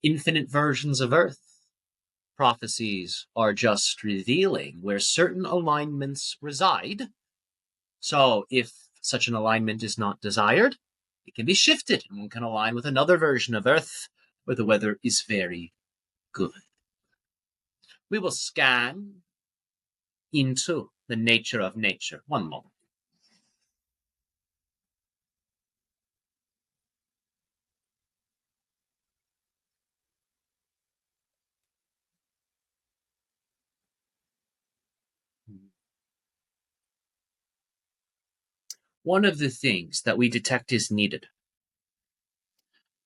Infinite versions of Earth. Prophecies are just revealing where certain alignments reside. So if such an alignment is not desired, it can be shifted and one can align with another version of Earth where the weather is very good. We will scan into the nature of nature. One moment. One of the things that we detect is needed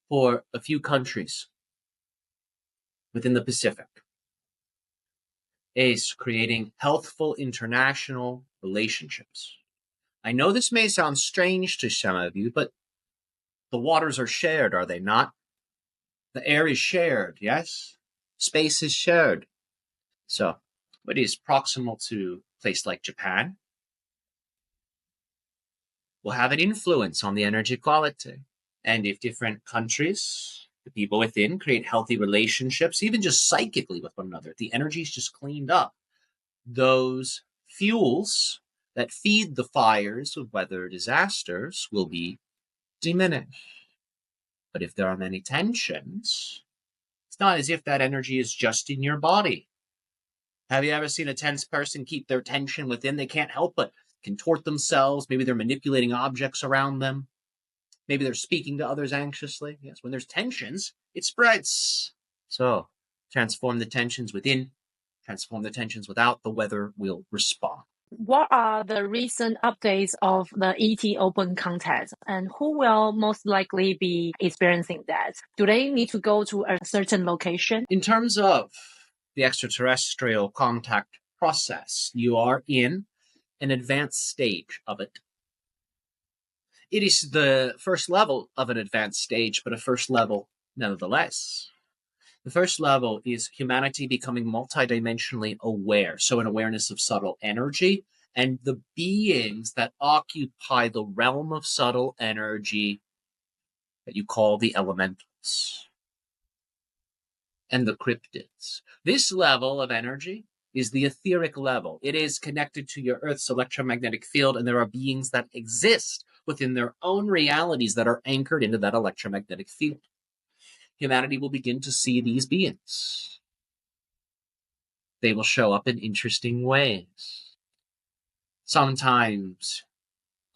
for a few countries within the Pacific is creating healthful international relationships. I know this may sound strange to some of you, but the waters are shared, are they not? The air is shared, yes? Space is shared. So, what is proximal to a place like Japan will have an influence on the energy quality. And if different countries, the people within, create healthy relationships, even just psychically with one another, the energy is just cleaned up. Those fuels that feed the fires of weather disasters will be diminished. But if there are many tensions, it's not as if that energy is just in your body. Have you ever seen a tense person keep their tension within? They can't help but contort themselves. Maybe they're manipulating objects around them. Maybe they're speaking to others anxiously. Yes, when there's tensions, it spreads. So transform the tensions within, transform the tensions without, the weather will respond. What are the recent updates of the ET open contact and who will most likely be experiencing that? Do they need to go to a certain location? In terms of the extraterrestrial contact process, you are in an advanced stage of it. It is the first level of an advanced stage, but a first level nevertheless. The first level is humanity becoming multidimensionally aware, so an awareness of subtle energy and the beings that occupy the realm of subtle energy that you call the elementals and the cryptids. This level of energy is the etheric level. It is connected to your Earth's electromagnetic field, and there are beings that exist within their own realities that are anchored into that electromagnetic field. Humanity will begin to see these beings. They will show up in interesting ways. Sometimes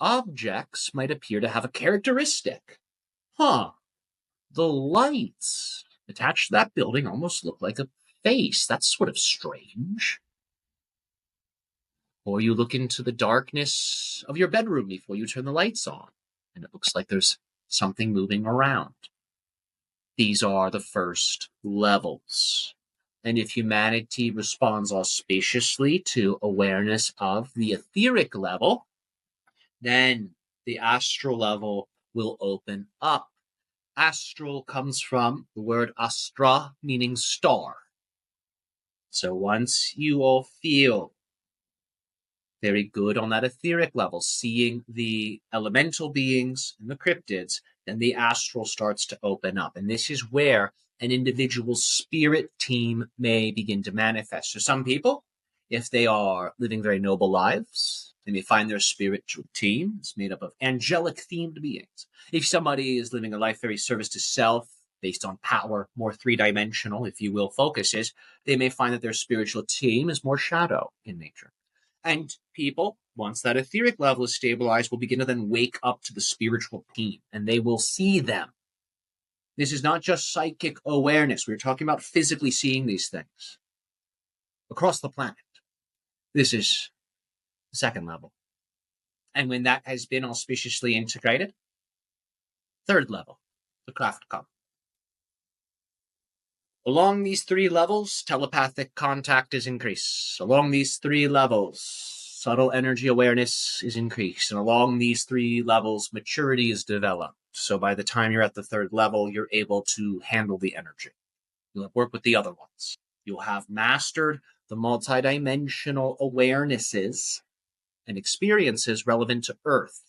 objects might appear to have a characteristic. The lights attached to that building almost look like a face. That's sort of strange. Or you look into the darkness of your bedroom before you turn the lights on, and it looks like there's something moving around. These are the first levels. And if humanity responds auspiciously to awareness of the etheric level, then the astral level will open up. Astral comes from the word astra, meaning star. So once you all feel very good on that etheric level, seeing the elemental beings and the cryptids, then the astral starts to open up. And this is where an individual's spirit team may begin to manifest. So some people, if they are living very noble lives, they may find their spiritual team is made up of angelic-themed beings. If somebody is living a life very service to self, based on power, more three-dimensional, if you will, focuses, they may find that their spiritual team is more shadow in nature. And people, once that etheric level is stabilized, will begin to then wake up to the spiritual team, and they will see them. This is not just psychic awareness. We're talking about physically seeing these things across the planet. This is the second level. And when that has been auspiciously integrated, third level, the craft come. Along these three levels, telepathic contact is increased. Along these three levels, subtle energy awareness is increased. And along these three levels, maturity is developed. So by the time you're at the third level, you're able to handle the energy. You'll work with the other ones. You'll have mastered the multidimensional awarenesses and experiences relevant to Earth.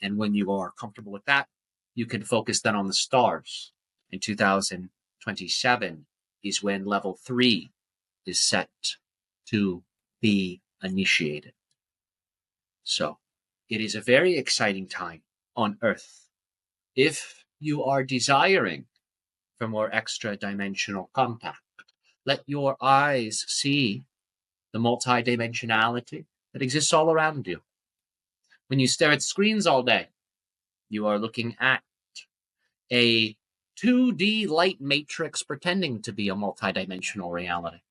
And when you are comfortable with that, you can focus then on the stars. In 2027 is when level 3 is set to be initiated. So it is a very exciting time on Earth. If you are desiring for more extra-dimensional contact, let your eyes see the multidimensionality that exists all around you. When you stare at screens all day, you are looking at a 2D light matrix pretending to be a multidimensional reality.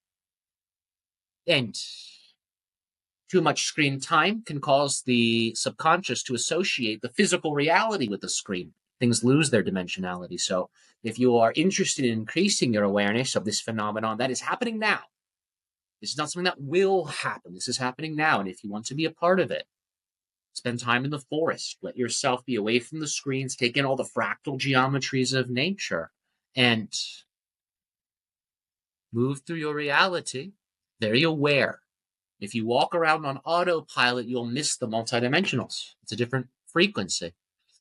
And too much screen time can cause the subconscious to associate the physical reality with the screen. Things lose their dimensionality. So if you are interested in increasing your awareness of this phenomenon that is happening now, this is not something that will happen. This is happening now. And if you want to be a part of it, spend time in the forest. Let yourself be away from the screens. Take in all the fractal geometries of nature and move through your reality very aware. If you walk around on autopilot, you'll miss the multidimensionals. It's a different frequency.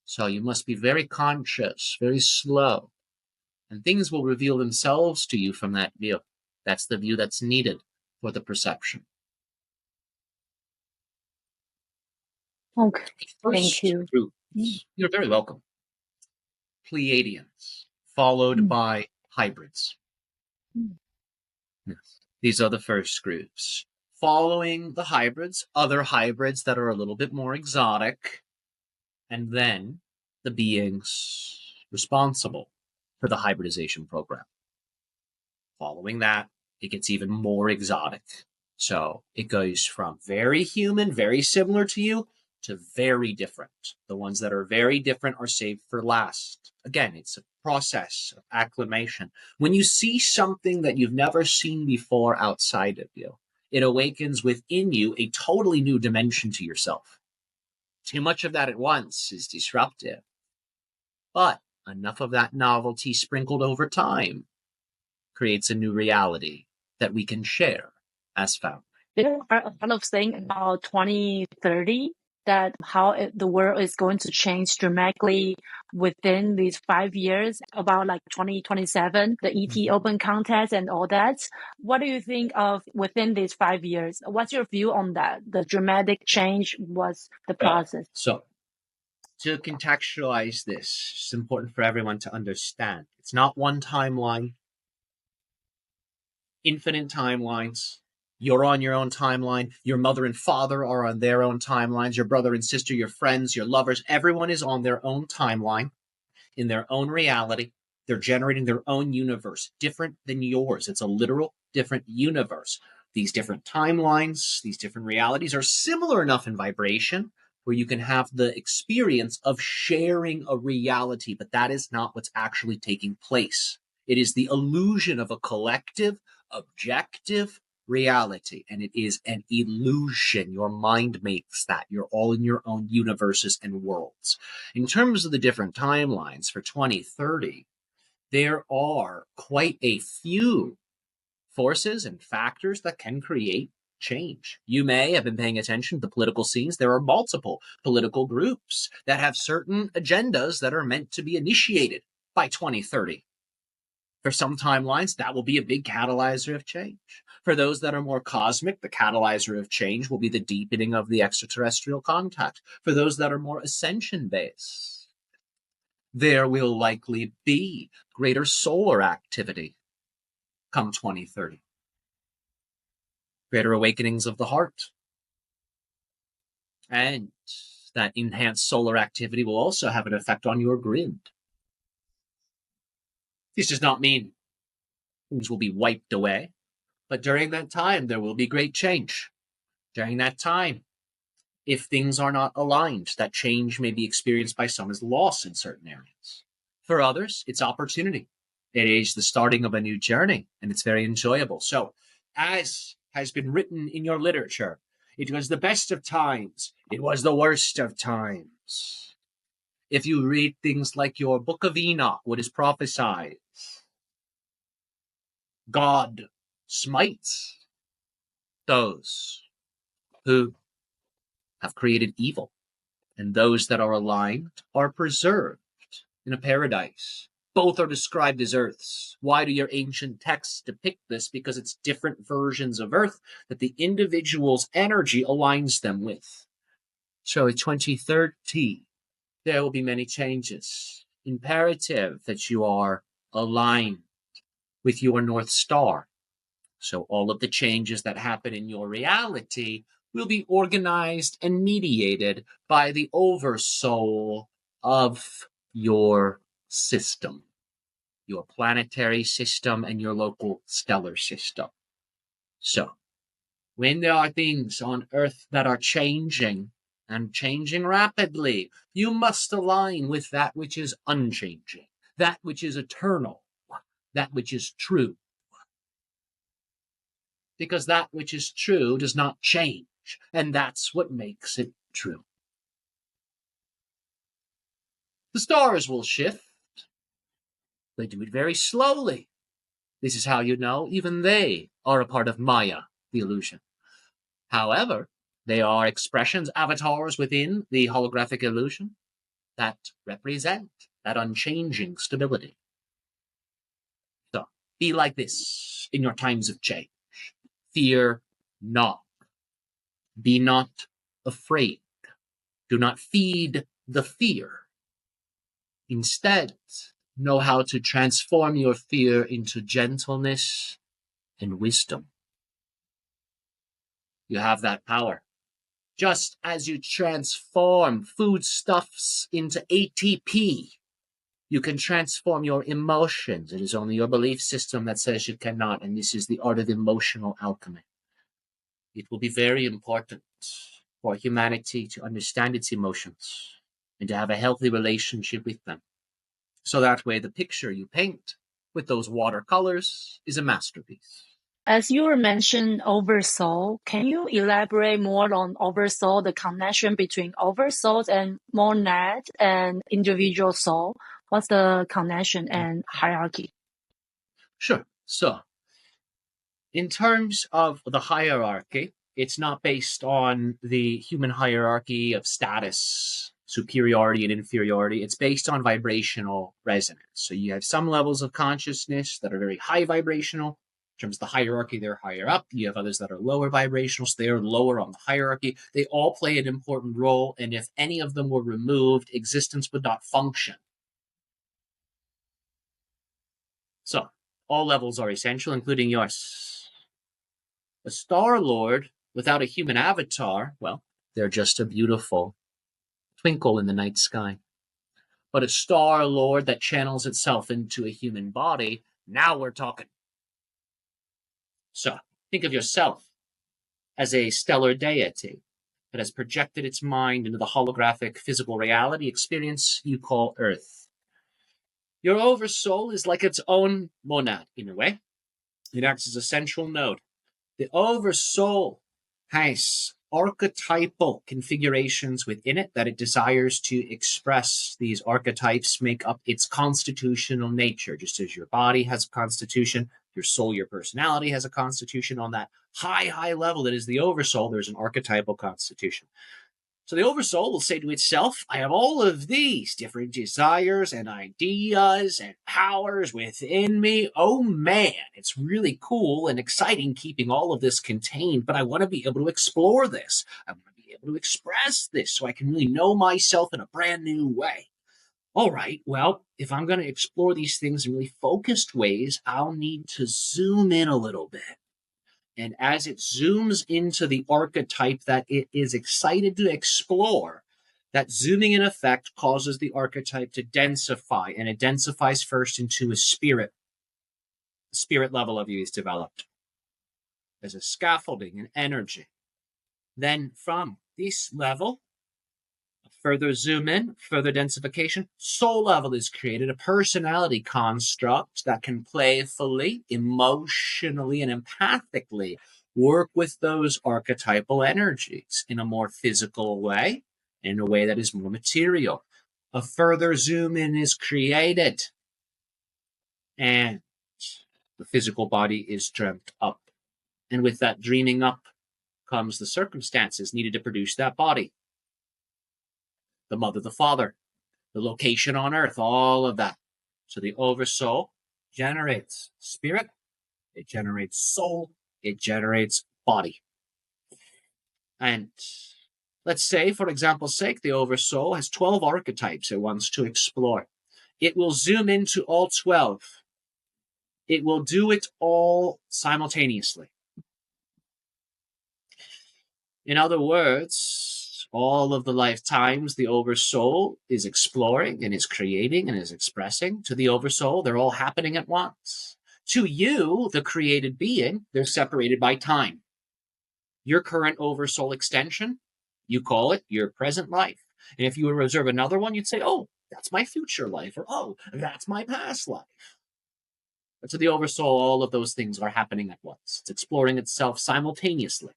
So you must be very conscious, very slow. And things will reveal themselves to you from that view. That's the view that's needed for the perception. Okay, thank you. Group, you're very welcome. Pleiadians, followed by hybrids. Yes. These are the first groups. Following the hybrids, other hybrids that are a little bit more exotic, and then the beings responsible for the hybridization program. Following that, it gets even more exotic. So it goes from very human, very similar to you, to very different. The ones that are very different are saved for last. Again, it's a process of acclimation. When you see something that you've never seen before outside of you, it awakens within you a totally new dimension to yourself. Too much of that at once is disruptive. But enough of that novelty sprinkled over time creates a new reality that we can share as foundry. There are a lot of things about 2030 that how the world is going to change dramatically within these 5 years, about like 2027, the ET open contest and all that. What do you think of within these 5 years? What's your view on that? The dramatic change was the process. So to contextualize this, it's important for everyone to understand. It's not one timeline, infinite timelines. You're on your own timeline. Your mother and father are on their own timelines. Your brother and sister, your friends, your lovers, everyone is on their own timeline, in their own reality. They're generating their own universe, different than yours. It's a literal different universe. These different timelines, these different realities are similar enough in vibration where you can have the experience of sharing a reality, but that is not what's actually taking place. It is the illusion of a collective, objective reality, and it is an illusion. Your mind makes that. You're all in your own universes and worlds. In terms of the different timelines for 2030, there are quite a few forces and factors that can create change. You may have been paying attention to the political scenes. There are multiple political groups that have certain agendas that are meant to be initiated by 2030. For some timelines, that will be a big catalyzer of change. For those that are more cosmic, the catalyzer of change will be the deepening of the extraterrestrial contact. For those that are more ascension-based, there will likely be greater solar activity come 2030. Greater awakenings of the heart. And that enhanced solar activity will also have an effect on your grid. This does not mean things will be wiped away, but during that time, there will be great change. During that time, if things are not aligned, that change may be experienced by some as loss in certain areas. For others, it's opportunity. It is the starting of a new journey, and it's very enjoyable. So, as has been written in your literature, it was the best of times. It was the worst of times. If you read things like your Book of Enoch, what is prophesied, God smites those who have created evil, and those that are aligned are preserved in a paradise. Both are described as Earths. Why do your ancient texts depict this? Because it's different versions of Earth that the individual's energy aligns them with. So in 2030, there will be many changes. Imperative that you are aligned with your North Star. So all of the changes that happen in your reality will be organized and mediated by the oversoul of your system, your planetary system and your local stellar system. So when there are things on Earth that are changing and changing rapidly, you must align with that which is unchanging, that which is eternal, that which is true. Because that which is true does not change, and that's what makes it true. The stars will shift. They do it very slowly. This is how you know even they are a part of Maya, the illusion. However, they are expressions, avatars within the holographic illusion that represent that unchanging stability. So, be like this in your times of change. Fear not. Be not afraid. Do not feed the fear. Instead, know how to transform your fear into gentleness and wisdom. You have that power. Just as you transform foodstuffs into ATP, you can transform your emotions. It is only your belief system that says you cannot, and this is the art of emotional alchemy. It will be very important for humanity to understand its emotions and to have a healthy relationship with them. So that way the picture you paint with those watercolors is a masterpiece. As you were mentioned OverSoul, can you elaborate more on OverSoul, the connection between OverSouls and monad and individual soul? What's the connection and hierarchy? Sure. So, in terms of the hierarchy, It's not based on the human hierarchy of status, superiority and inferiority. It's based on vibrational resonance. So you have some levels of consciousness that are very high vibrational. In terms of the hierarchy, they're higher up. You have others that are lower vibrational, so they're lower on the hierarchy. They all play an important role, and if any of them were removed, existence would not function. So, all levels are essential, including yours. A Star Lord without a human avatar, well, they're just a beautiful twinkle in the night sky. But a Star Lord that channels itself into a human body, now we're talking. So, think of yourself as a stellar deity that has projected its mind into the holographic physical reality experience you call Earth. Your oversoul is like its own monad, in a way. It acts as a central node. The oversoul has archetypal configurations within it that it desires to express. These archetypes make up its constitutional nature, just as your body has a constitution, your soul, your personality has a constitution. On that high level that is the oversoul, there's an archetypal constitution. So the oversoul will say to itself, I have all of these different desires and ideas and powers within me. Oh man, it's really cool and exciting keeping all of this contained, but I want to be able to explore this. I want to be able to express this so I can really know myself in a brand new way. All right, well, if I'm going to explore these things in really focused ways, I'll need to zoom in a little bit. And as it zooms into the archetype that it is excited to explore, that zooming in effect causes the archetype to densify, and it densifies first into a spirit. The spirit level of you is developed as a scaffolding and energy. Then from this level, further zoom in, further densification, soul level is created, a personality construct that can playfully, emotionally, and empathically work with those archetypal energies in a more physical way, in a way that is more material. A further zoom in is created, and the physical body is dreamt up. And with that dreaming up comes the circumstances needed to produce that body. The mother, the father, the location on earth, all of that. So the oversoul generates spirit, it generates soul, it generates body. And let's say, for example's sake, the oversoul has 12 archetypes it wants to explore. It will zoom into all 12. It will do it all simultaneously. In other words, all of the lifetimes the oversoul is exploring and is creating and is expressing to the oversoul, they're all happening at once. To you, the created being, they're separated by time. Your current oversoul extension, you call it your present life. And if you would observe another one, you'd say, oh, that's my future life, or oh, that's my past life. But to the oversoul, all of those things are happening at once. It's exploring itself simultaneously,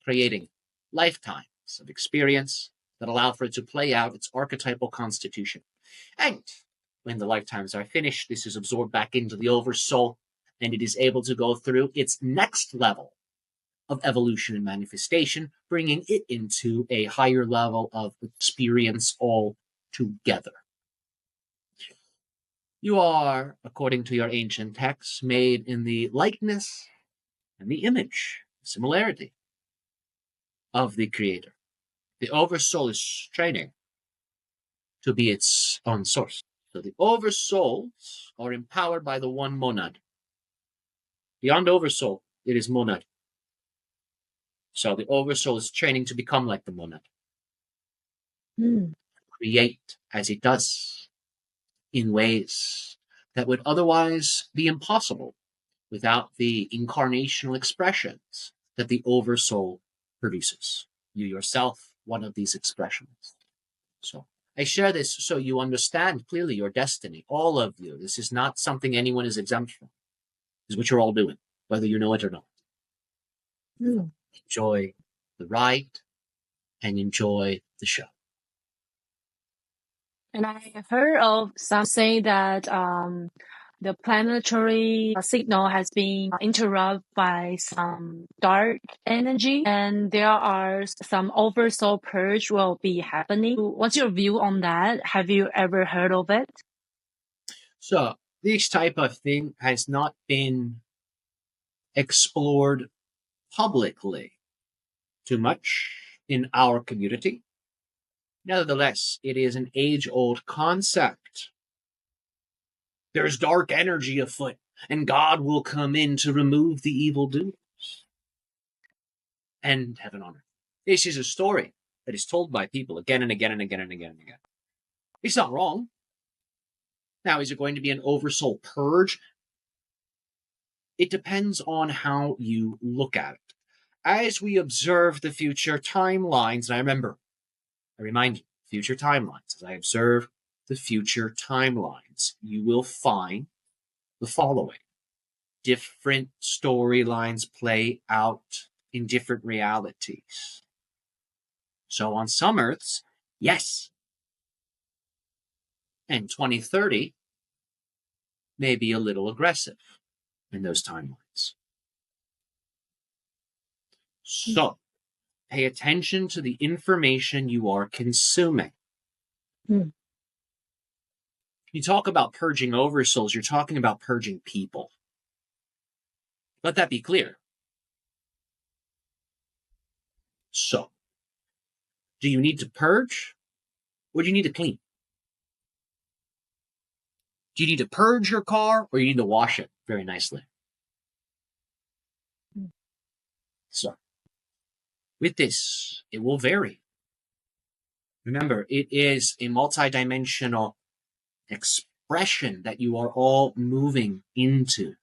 creating lifetimes of experience that allow for it to play out its archetypal constitution. And when the lifetimes are finished, this is absorbed back into the oversoul, and it is able to go through its next level of evolution and manifestation, bringing it into a higher level of experience altogether. You are, according to your ancient texts, made in the likeness and the image, similarity of the Creator. The oversoul is training to be its own source. So the oversouls are empowered by the one monad. Beyond oversoul, it is monad. So the oversoul is training to become like the monad. Create as it does in ways that would otherwise be impossible without the incarnational expressions that the oversoul produces. You yourself, one of these expressions. So I share this so you understand clearly your destiny, all of you. This is not something anyone is exempt from. This is what you're all doing, whether you know it or not. Enjoy the ride and enjoy the show. And I have heard of some say that the planetary signal has been interrupted by some dark energy, and there are some oversoul purge will be happening. What's your view on that? Have you ever heard of it? So this type of thing has not been explored publicly too much in our community. Nevertheless, it is an age-old concept. There's dark energy afoot, and God will come in to remove the evildoers. And heaven on earth. This is a story that is told by people again and again and again and again and again. It's not wrong. Now, is it going to be an oversoul purge? It depends on how you look at it. As we observe the future timelines, and I remind you, future timelines, as I observe the future timelines, you will find the following. Different storylines play out in different realities. So on some Earths, yes. And 2030 may be a little aggressive in those timelines. So pay attention to the information you are consuming. Mm. You talk about purging oversouls, you're talking about purging people. Let that be clear. So, do you need to purge or do you need to clean? Do you need to purge your car or you need to wash it very nicely? So, with this, it will vary. Remember, it is a multidimensional expression that you are all moving into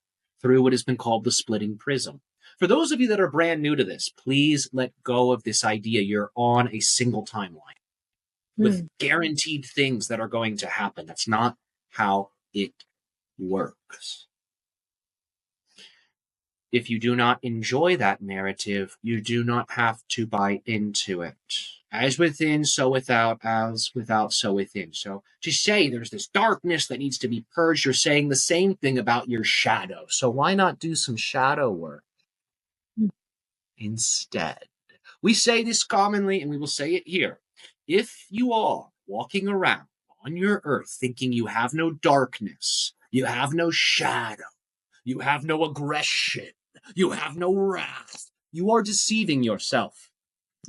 through what has been called the splitting prism. For those of you that are brand new to this, please let go of this idea you're on a single timeline with guaranteed things that are going to happen. That's not how it works. If you do not enjoy that narrative, you do not have to buy into it. As within, so without, as without, so within. So to say there's this darkness that needs to be purged, you're saying the same thing about your shadow. So why not do some shadow work instead? We say this commonly, and we will say it here. If you are walking around on your earth thinking you have no darkness, you have no shadow, you have no aggression, you have no wrath, you are deceiving yourself.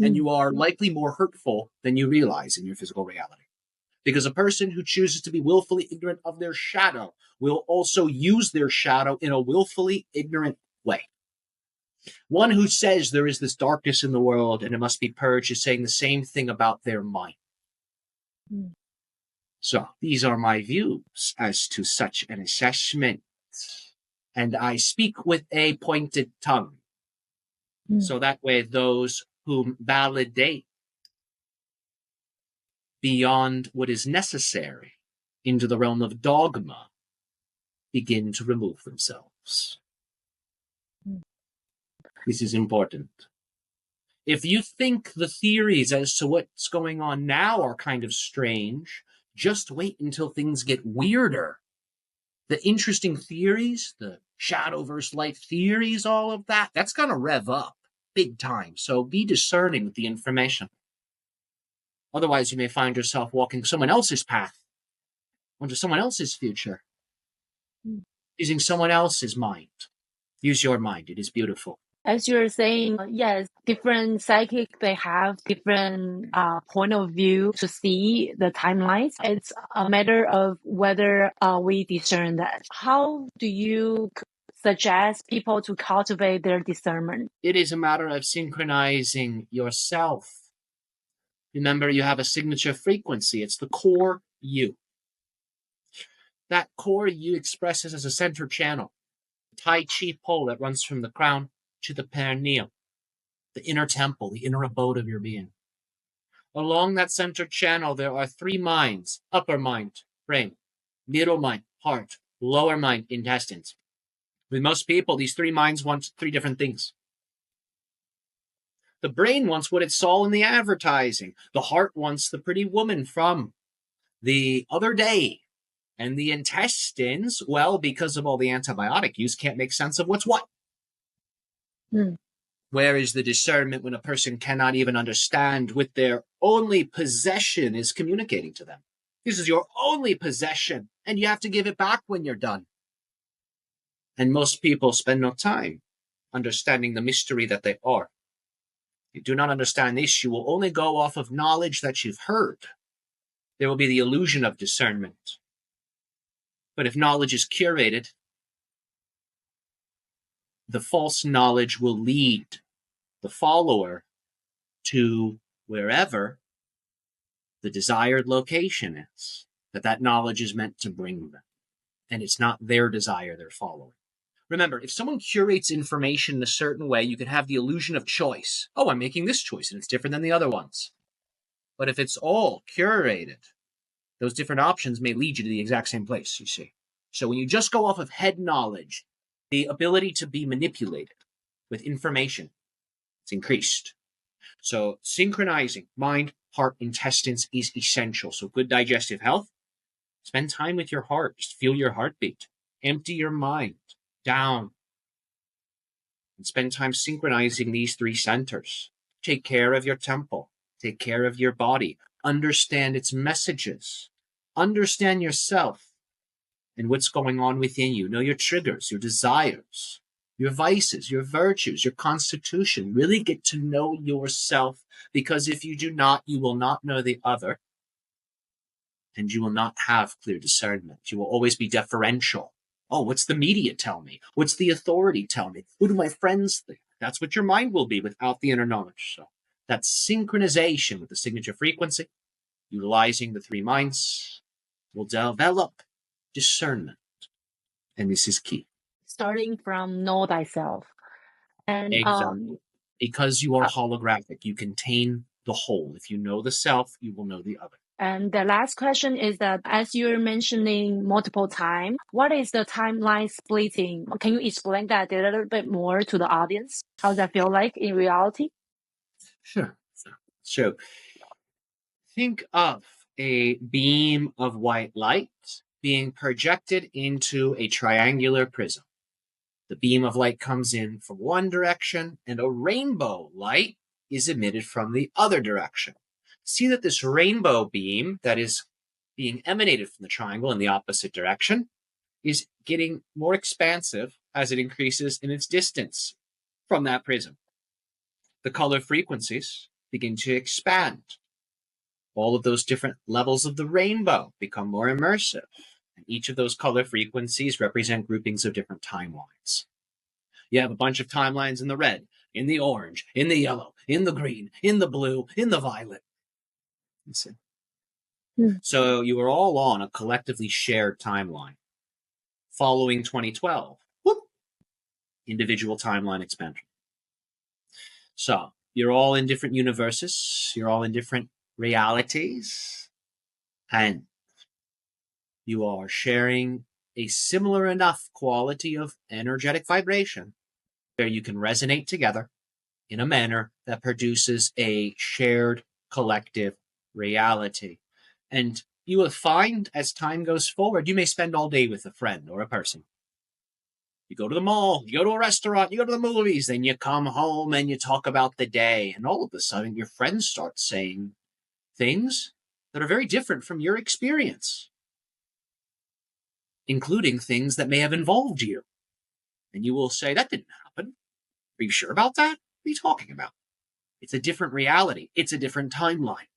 And you are likely more hurtful than you realize in your physical reality. Because a person who chooses to be willfully ignorant of their shadow will also use their shadow in a willfully ignorant way. One who says there is this darkness in the world and it must be purged is saying the same thing about their mind. So these are my views as to such an assessment. And I speak with a pointed tongue. So that way those whom validate beyond what is necessary into the realm of dogma begin to remove themselves. This is important. If you think the theories as to what's going on now are kind of strange, just wait until things get weirder. The interesting theories, the shadow versus light theories, all of that, that's going to rev up big time. So be discerning with the information. Otherwise, you may find yourself walking someone else's path, onto someone else's future, using someone else's mind. Use your mind. It is beautiful. As you're saying, yes, different psychic, they have different point of view to see the timelines. It's a matter of whether we discern that. How do you suggest people to cultivate their discernment? It is a matter of synchronizing yourself. Remember, you have a signature frequency. It's the core you. That core you expresses as a center channel. The Tai Chi pole that runs from the crown to the perineum, the inner temple, the inner abode of your being. Along that center channel, there are three minds: upper mind, brain; middle mind, heart; lower mind, intestines. With most people, these three minds want three different things. The brain wants what it saw in the advertising. The heart wants the pretty woman from the other day. And the intestines, well, because of all the antibiotic use, can't make sense of what's what. Where is the discernment when a person cannot even understand what their only possession is communicating to them? This is your only possession, and you have to give it back when you're done. And most people spend no time understanding the mystery that they are. You do not understand this, you will only go off of knowledge that you've heard. There will be the illusion of discernment. But if knowledge is curated, the false knowledge will lead the follower to wherever the desired location is, that knowledge is meant to bring them. And it's not their desire they're following. Remember, if someone curates information in a certain way, you can have the illusion of choice. Oh, I'm making this choice, and it's different than the other ones. But if it's all curated, those different options may lead you to the exact same place, you see. So when you just go off of head knowledge, the ability to be manipulated with information, it's increased. So synchronizing mind, heart, intestines is essential. So good digestive health, spend time with your heart. Just feel your heartbeat. Empty your mind down. And spend time synchronizing these three centers. Take care of your temple. Take care of your body. Understand its messages. Understand yourself and what's going on within you. Know your triggers, your desires, your vices, your virtues, your constitution. Really get to know yourself, because if you do not, you will not know the other, and you will not have clear discernment. You will always be deferential. Oh, what's the media tell me? What's the authority tell me? Who do my friends think? That's what your mind will be without the inner knowledge. So that synchronization with the signature frequency, utilizing the three minds, will develop discernment. And this is key. Starting from know thyself. And exactly. Because you are holographic, you contain the whole. If you know the self, you will know the other. And the last question is that, as you're mentioning multiple times, what is the timeline splitting? Can you explain that a little bit more to the audience? How does that feel like in reality? Sure. So think of a beam of white light being projected into a triangular prism. The beam of light comes in from one direction, and a rainbow light is emitted from the other direction. See that this rainbow beam that is being emanated from the triangle in the opposite direction is getting more expansive as it increases in its distance from that prism. The color frequencies begin to expand. All of those different levels of the rainbow become more immersive. And each of those color frequencies represent groupings of different timelines. You have a bunch of timelines in the red, in the orange, in the yellow, in the green, in the blue, in the violet. So you are all on a collectively shared timeline. Following 2012, individual timeline expansion. So you're all in different universes, you're all in different realities, and you are sharing a similar enough quality of energetic vibration where you can resonate together in a manner that produces a shared collective reality. And you will find as time goes forward, you may spend all day with a friend or a person. You go to the mall, you go to a restaurant, you go to the movies, then you come home and you talk about the day. And all of a sudden, your friends start saying things that are very different from your experience, including things that may have involved you. And you will say, that didn't happen. Are you sure about that? What are you talking about? It's a different reality. It's a different timeline.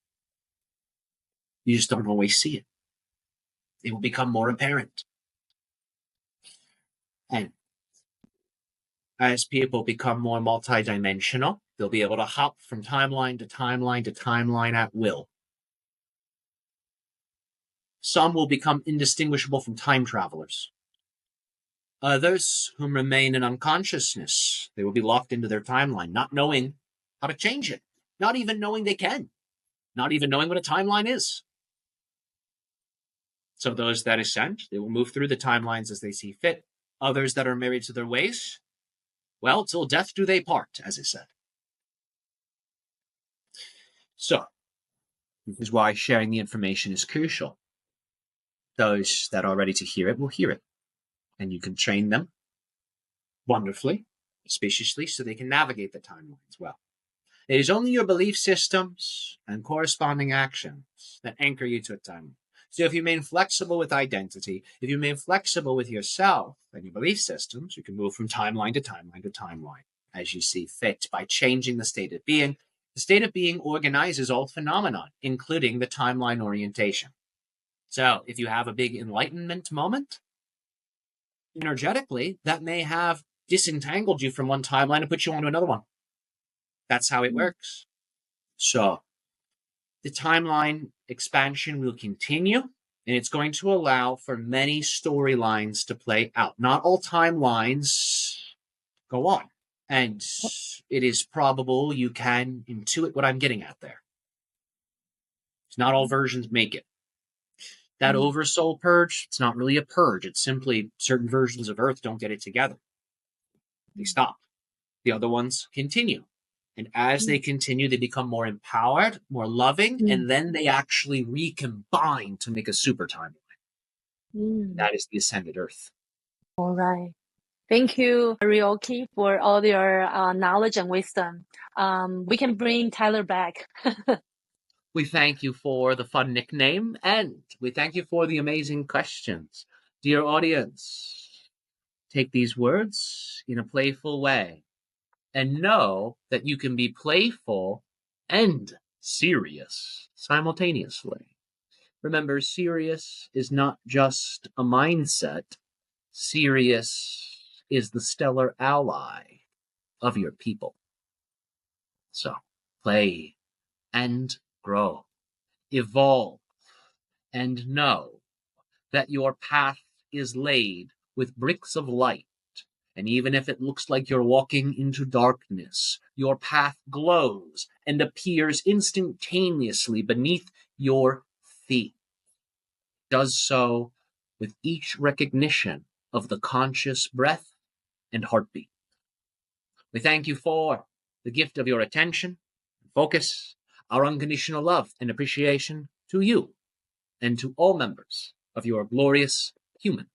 You just don't always see it. It will become more apparent. And as people become more multidimensional, they'll be able to hop from timeline to timeline to timeline at will. Some will become indistinguishable from time travelers. Others whom remain in unconsciousness, they will be locked into their timeline, not knowing how to change it, not even knowing they can, not even knowing what a timeline is. So those that ascend, they will move through the timelines as they see fit. Others that are married to their ways, well, till death do they part, as is said. So, this is why sharing the information is crucial. those that are ready to hear it will hear it. And you can train them wonderfully, auspiciously, so they can navigate the timelines well. It is only your belief systems and corresponding actions that anchor you to a timeline. So if you remain flexible with identity, if you remain flexible with yourself and your belief systems, you can move from timeline to timeline to timeline as you see fit by changing the state of being. The state of being organizes all phenomena, including the timeline orientation. So if you have a big enlightenment moment, energetically, that may have disentangled you from one timeline and put you onto another one. That's how it works. So the timeline expansion will continue, and it's going to allow for many storylines to play out. Not all timelines go on, and it is probable you can intuit what I'm getting at there. It's not all versions make it. That oversoul purge, it's not really a purge. It's simply certain versions of Earth don't get it together. They stop. The other ones continue. And as they continue, they become more empowered, more loving, and then they actually recombine to make a super timeline. That is the ascended Earth. All right. Thank you, Ryokah, for all your knowledge and wisdom. We can bring Tyler back. We thank you for the fun nickname, and we thank you for the amazing questions. Dear audience, take these words in a playful way and know that you can be playful and serious simultaneously. Remember, serious is not just a mindset. Serious is the stellar ally of your people. So, play and grow, evolve, and know that your path is laid with bricks of light. And even if it looks like you're walking into darkness, your path glows and appears instantaneously beneath your feet. It does so with each recognition of the conscious breath and heartbeat. We thank you for the gift of your attention, focus, our unconditional love and appreciation to you and to all members of your glorious human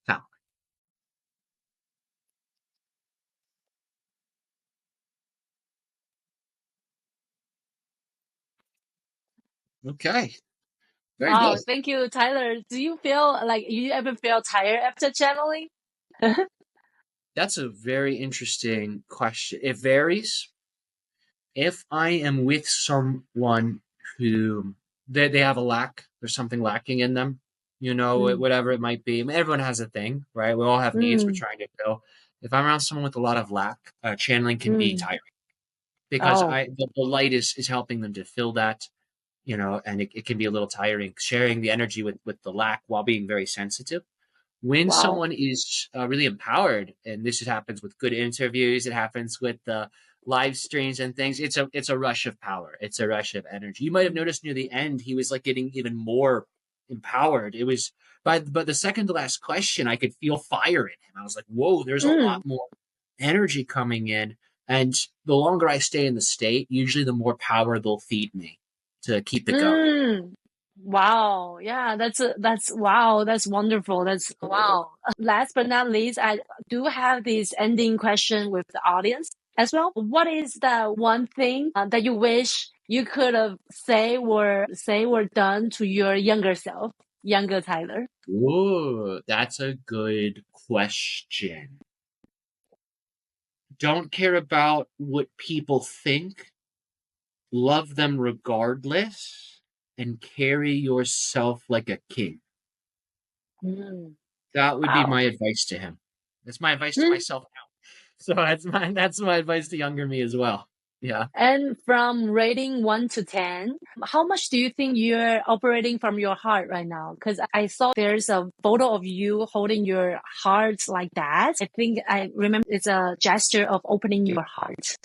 family. Okay. Very good. Thank you, Tyler. Do you feel like you ever feel tired after channeling? That's a very interesting question. It varies. If I am with someone who they have a lack, there's something lacking in them, whatever it might be. I mean, everyone has a thing, right? We all have needs we're trying to fill. If I'm around someone with a lot of lack, channeling can be tiring because the light is helping them to fill that, and it can be a little tiring sharing the energy with the lack while being very sensitive. When someone is really empowered, and this happens with good interviews, it happens with the live streams and things, it's a rush of power. It's a rush of energy. You might have noticed near the end, he was like getting even more empowered. It was, but the second to last question, I could feel fire in him. I was like, whoa, there's a lot more energy coming in. And the longer I stay in the state, usually the more power they'll feed me to keep it going. Wow. Yeah, that's wow. That's wonderful. That's wow. Last but not least, I do have this ending question with the audience as well. What is the one thing that you wish you could have say or done to your younger self, younger Tyler? Ooh, that's a good question. Don't care about what people think. Love them regardless, and carry yourself like a king. That would be my advice to him. That's my advice to myself now. So that's my advice to younger me as well. Yeah. And from rating 1 to 10, how much do you think you're operating from your heart right now? Because I saw there's a photo of you holding your heart like that. I think I remember it's a gesture of opening your heart.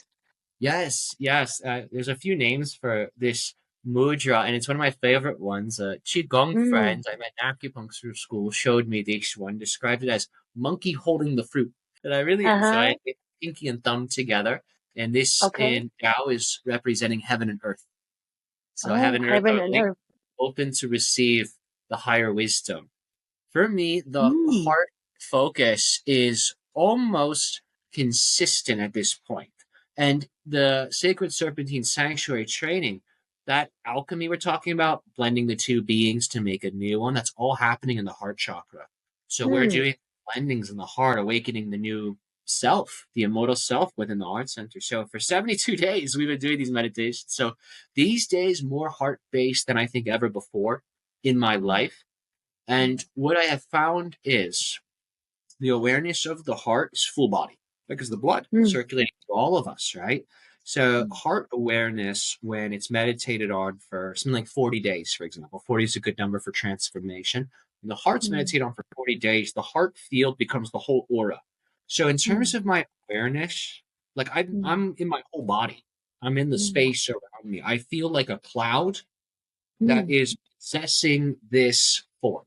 Yes. There's a few names for this mudra, and it's one of my favorite ones. Qigong friends I met in acupuncture school showed me this one, described it as monkey holding the fruit. And I really enjoy it. Pinky and thumb together. And this in Tao is representing heaven and earth. So heaven and earth are open to receive the higher wisdom. For me, the heart focus is almost consistent at this point. And the Sacred Serpentine Sanctuary training, that alchemy we're talking about, blending the two beings to make a new one, that's all happening in the heart chakra. So we're doing blendings in the heart, awakening the new self, the immortal self within the heart center. So for 72 days, we've been doing these meditations. So these days, more heart-based than I think ever before in my life. And what I have found is the awareness of the heart is full body because the blood circulating through all of us, right? So heart awareness, when it's meditated on for something like 40 days, for example, 40 is a good number for transformation. When the heart's meditated on for 40 days, the heart field becomes the whole aura. So in terms of my awareness, like I'm in my whole body. I'm in the space around me. I feel like a cloud that is possessing this form.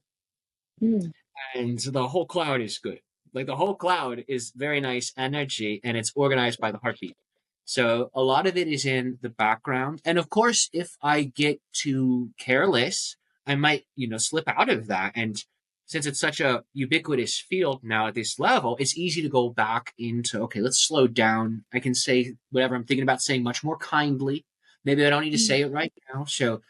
And the whole cloud is good. Like the whole cloud is very nice energy, and it's organized by the heartbeat. So a lot of it is in the background. And of course, if I get too careless, I might, slip out of that. And since it's such a ubiquitous field now at this level, it's easy to go back into, okay, let's slow down. I can say whatever I'm thinking about saying much more kindly. Maybe I don't need to say it right now. So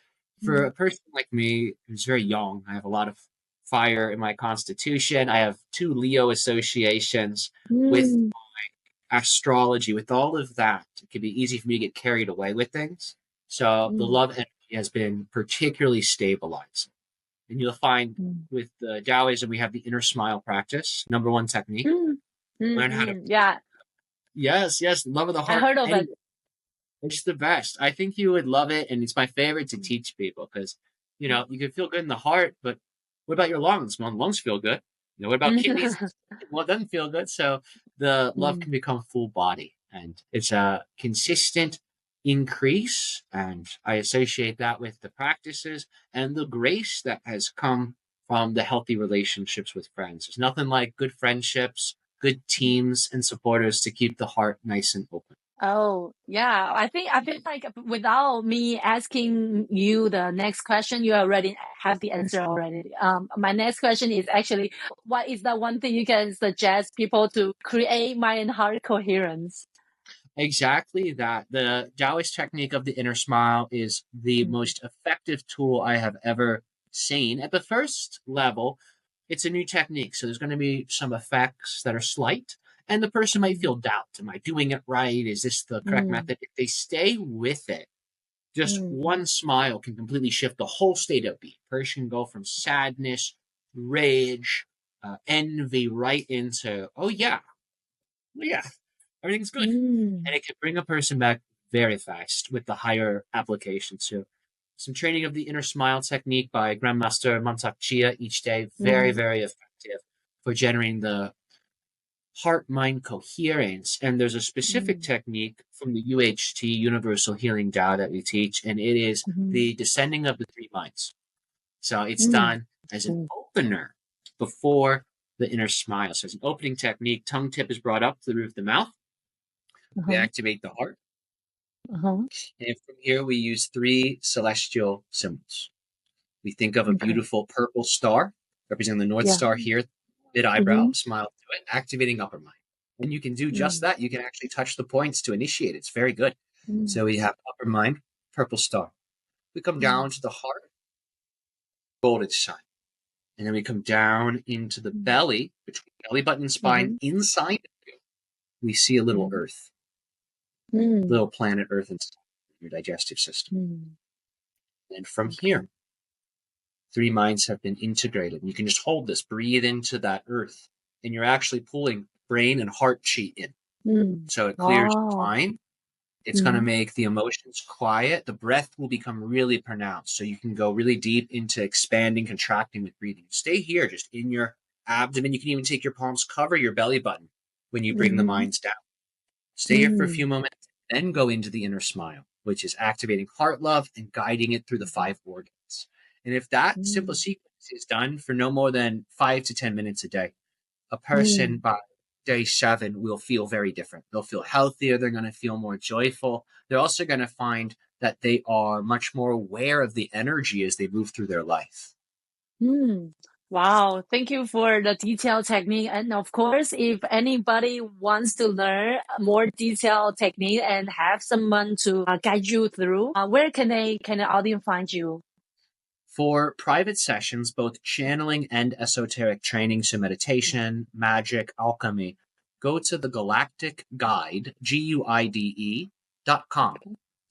for a person like me who's very young, I have a lot of fire in my constitution. I have 2 Leo associations with my astrology, with all of that. It can be easy for me to get carried away with things. So the love energy has been particularly stabilizing. And you'll find with the Taoism, we have the inner smile practice, number 1 technique. Learn how to. Yeah. Yes, love of the heart. I heard of it. It's the best. I think you would love it. And it's my favorite to teach people because, you can feel good in the heart, but what about your lungs? Well, lungs feel good. What about kidneys? Well, it doesn't feel good. So the love can become full body, and it's a consistent increase. And I associate that with the practices and the grace that has come from the healthy relationships with friends. There's nothing like good friendships, good teams and supporters to keep the heart nice and open. Oh, yeah. I feel like without me asking you the next question, you already have the answer already. My next question is actually, what is the one thing you can suggest people to create mind and heart coherence? Exactly that. The Taoist technique of the inner smile is the most effective tool I have ever seen. At the first level, it's a new technique. So there's going to be some effects that are slight. And the person might feel doubt. Am I doing it right? Is this the correct method? If they stay with it, just one smile can completely shift the whole state of being. Person can go from sadness, rage, envy, right into, oh yeah, everything's good. And it can bring a person back very fast with the higher application. So some training of the inner smile technique by Grandmaster Mantak Chia each day. Very, very effective for generating the heart-mind coherence. And there's a specific technique from the UHT, Universal Healing Tao, that we teach, and it is the descending of the 3 minds. So it's done as an opener before the inner smile. So it's an opening technique. Tongue tip is brought up to the roof of the mouth. We activate the heart. And from here, we use 3 celestial symbols. We think of a beautiful purple star representing the North Star here, mid-eyebrow, smile to it, activating upper mind. And you can do just that. You can actually touch the points to initiate it. It's very good. So we have upper mind, purple star. We come down to the heart, golden sun. And then we come down into the belly, between belly button and spine, inside of you. We see a little earth, little planet Earth inside your digestive system. And from here, 3 minds have been integrated. And you can just hold this, breathe into that earth, and you're actually pulling brain and heart chi in. So it clears the mind. It's going to make the emotions quiet. The breath will become really pronounced. So you can go really deep into expanding, contracting with breathing. Stay here, just in your abdomen. You can even take your palms, cover your belly button when you bring the minds down. Stay here for a few moments, then go into the inner smile, which is activating heart love and guiding it through the 5 organs. And if that simple sequence is done for no more than 5 to 10 minutes a day, a person by day 7 will feel very different. They'll feel healthier. They're going to feel more joyful. They're also going to find that they are much more aware of the energy as they move through their life. Wow, thank you for the detailed technique. And of course, if anybody wants to learn more detailed technique and have someone to guide you through, where can the audience find you? For private sessions, both channeling and esoteric training, so meditation, magic, alchemy, go to the Galactic Guide, GUIDE.com,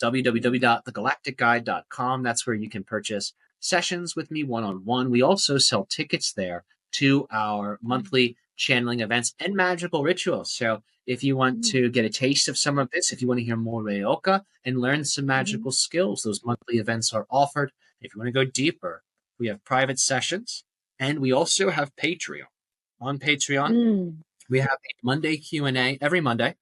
www.thegalacticguide.com. That's where you can purchase sessions with me one-on-one. We also sell tickets there to our monthly channeling events and magical rituals. So if you want to get a taste of some of this, if you want to hear more Ryokah and learn some magical skills, those monthly events are offered. If you want to go deeper, we have private sessions, and we also have Patreon. On Patreon, we have a Monday Q&A every Monday.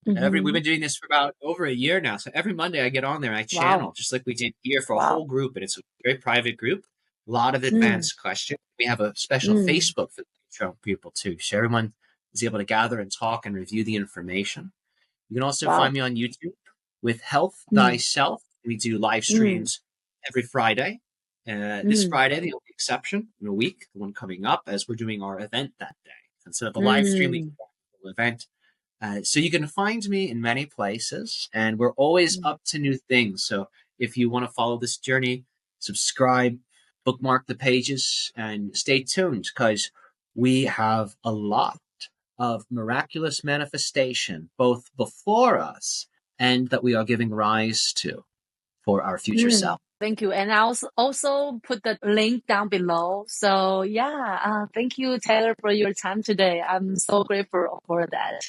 We've been doing this for about over a year now. So every Monday I get on there and I channel, just like we did here for a whole group. And it's a very private group, a lot of advanced questions. We have a special Facebook for the Patreon people too. So everyone is able to gather and talk and review the information. You can also find me on YouTube with Health Thyself. We do live streams every Friday. This Friday, the only exception in a week, the one coming up, as we're doing our event that day. Instead of a live stream, we do a full event. So you can find me in many places, and we're always up to new things. So if you want to follow this journey, subscribe, bookmark the pages, and stay tuned, because we have a lot of miraculous manifestation, both before us and that we are giving rise to for our future self. Thank you. And I'll also put the link down below. So yeah, thank you, Tyler, for your time today. I'm so grateful for that.